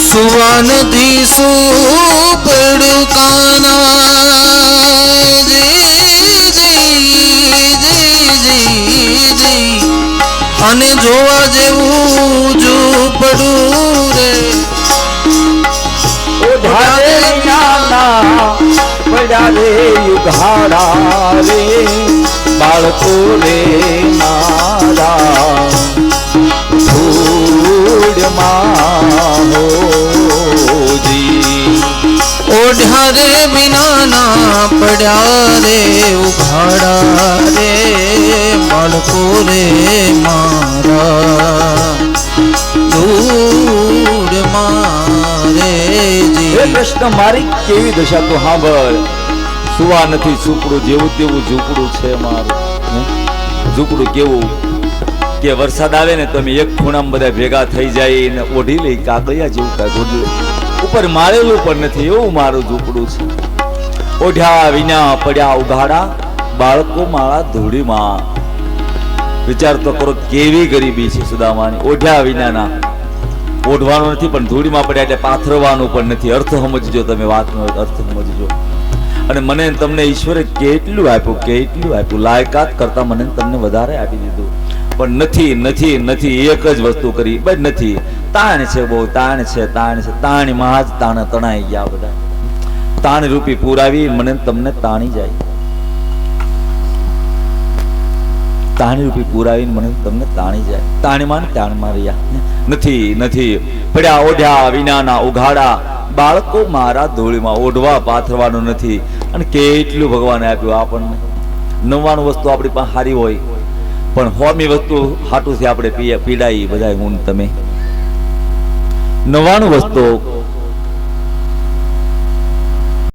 સુવા નથી સુપડું કાના, જી જી જી જી, અને જોવા જેવું ઝૂપડું રે. પડ્યા રે યુઘાડા રે, બાળકો રે મારા ધૂળમાં હોજી. ઓઢા રે વિનાના પડ્યા રે ઉઘાડા રે, બાળકો રે મારા ધૂળમાં રે જી. કૃષ્ણ મારી કેવી દશા તું સાંભળ. સુવા નથી ઝૂંપડું, જેવું તેવું ઝૂંપડું છે મારું. ઝૂંપડું કેવું કે વરસાદ આવે ને તમે એક ખૂણામાં બધા ભેગા થઈ જાય ને ઓઢી લઈ કાગળિયા જેવું કાંઈ ઉપર મારેલું પણ નથી, એવું મારું ઝૂંપડું છે. ઓઢ્યા વિના પડ્યા ઉઘાડા, બાળકો મારા ધૂળીમાં. વિચાર તો કરો કેવી ગરીબી છે સુદામાની. ઓઢ્યા વિનાના, ઓઢવાનું નથી પણ ધૂળીમાં પડ્યા એટલે પાથરવાનું પણ નથી. અર્થ સમજજો તમે, વાતનો અર્થ સમજજો. અને મને તમને ઈશ્વરે કેટલું આપ્યું, કેટલું આપ્યું. લાયકાત કરતા મને તમને વધારે આપી દીધું, પણ નથી નથી નથી, એક જ વસ્તુ કરી બસ નથી. તાણ છે, બહુ તાણ છે, તાણ છે. તાણમાં જ તાણ તણાઈ ગયા બધા. તાણ રૂપી પુરાવી મને તમને તાણી જાય. તાણી રૂપી પુરાવીને મને તમને તાણી જાય. તાણીમાં ને તાણમાં રહ્યા નથી નથી. પડ્યા ઓઢ્યા વિનાના ઉઘાડા, બાળકો મારા ધૂળીમાં. ઓઢવા પાથરવાનું નથી. અને કેટલું ભગવાને આપ્યું આપણને. 99 વસ્તુ આપણી પાસે સારી હોય પણ હોમી વસ્તુ હાટુથી આપણે પીડાઈ બધા હું ને તમે. 99 વસ્તુ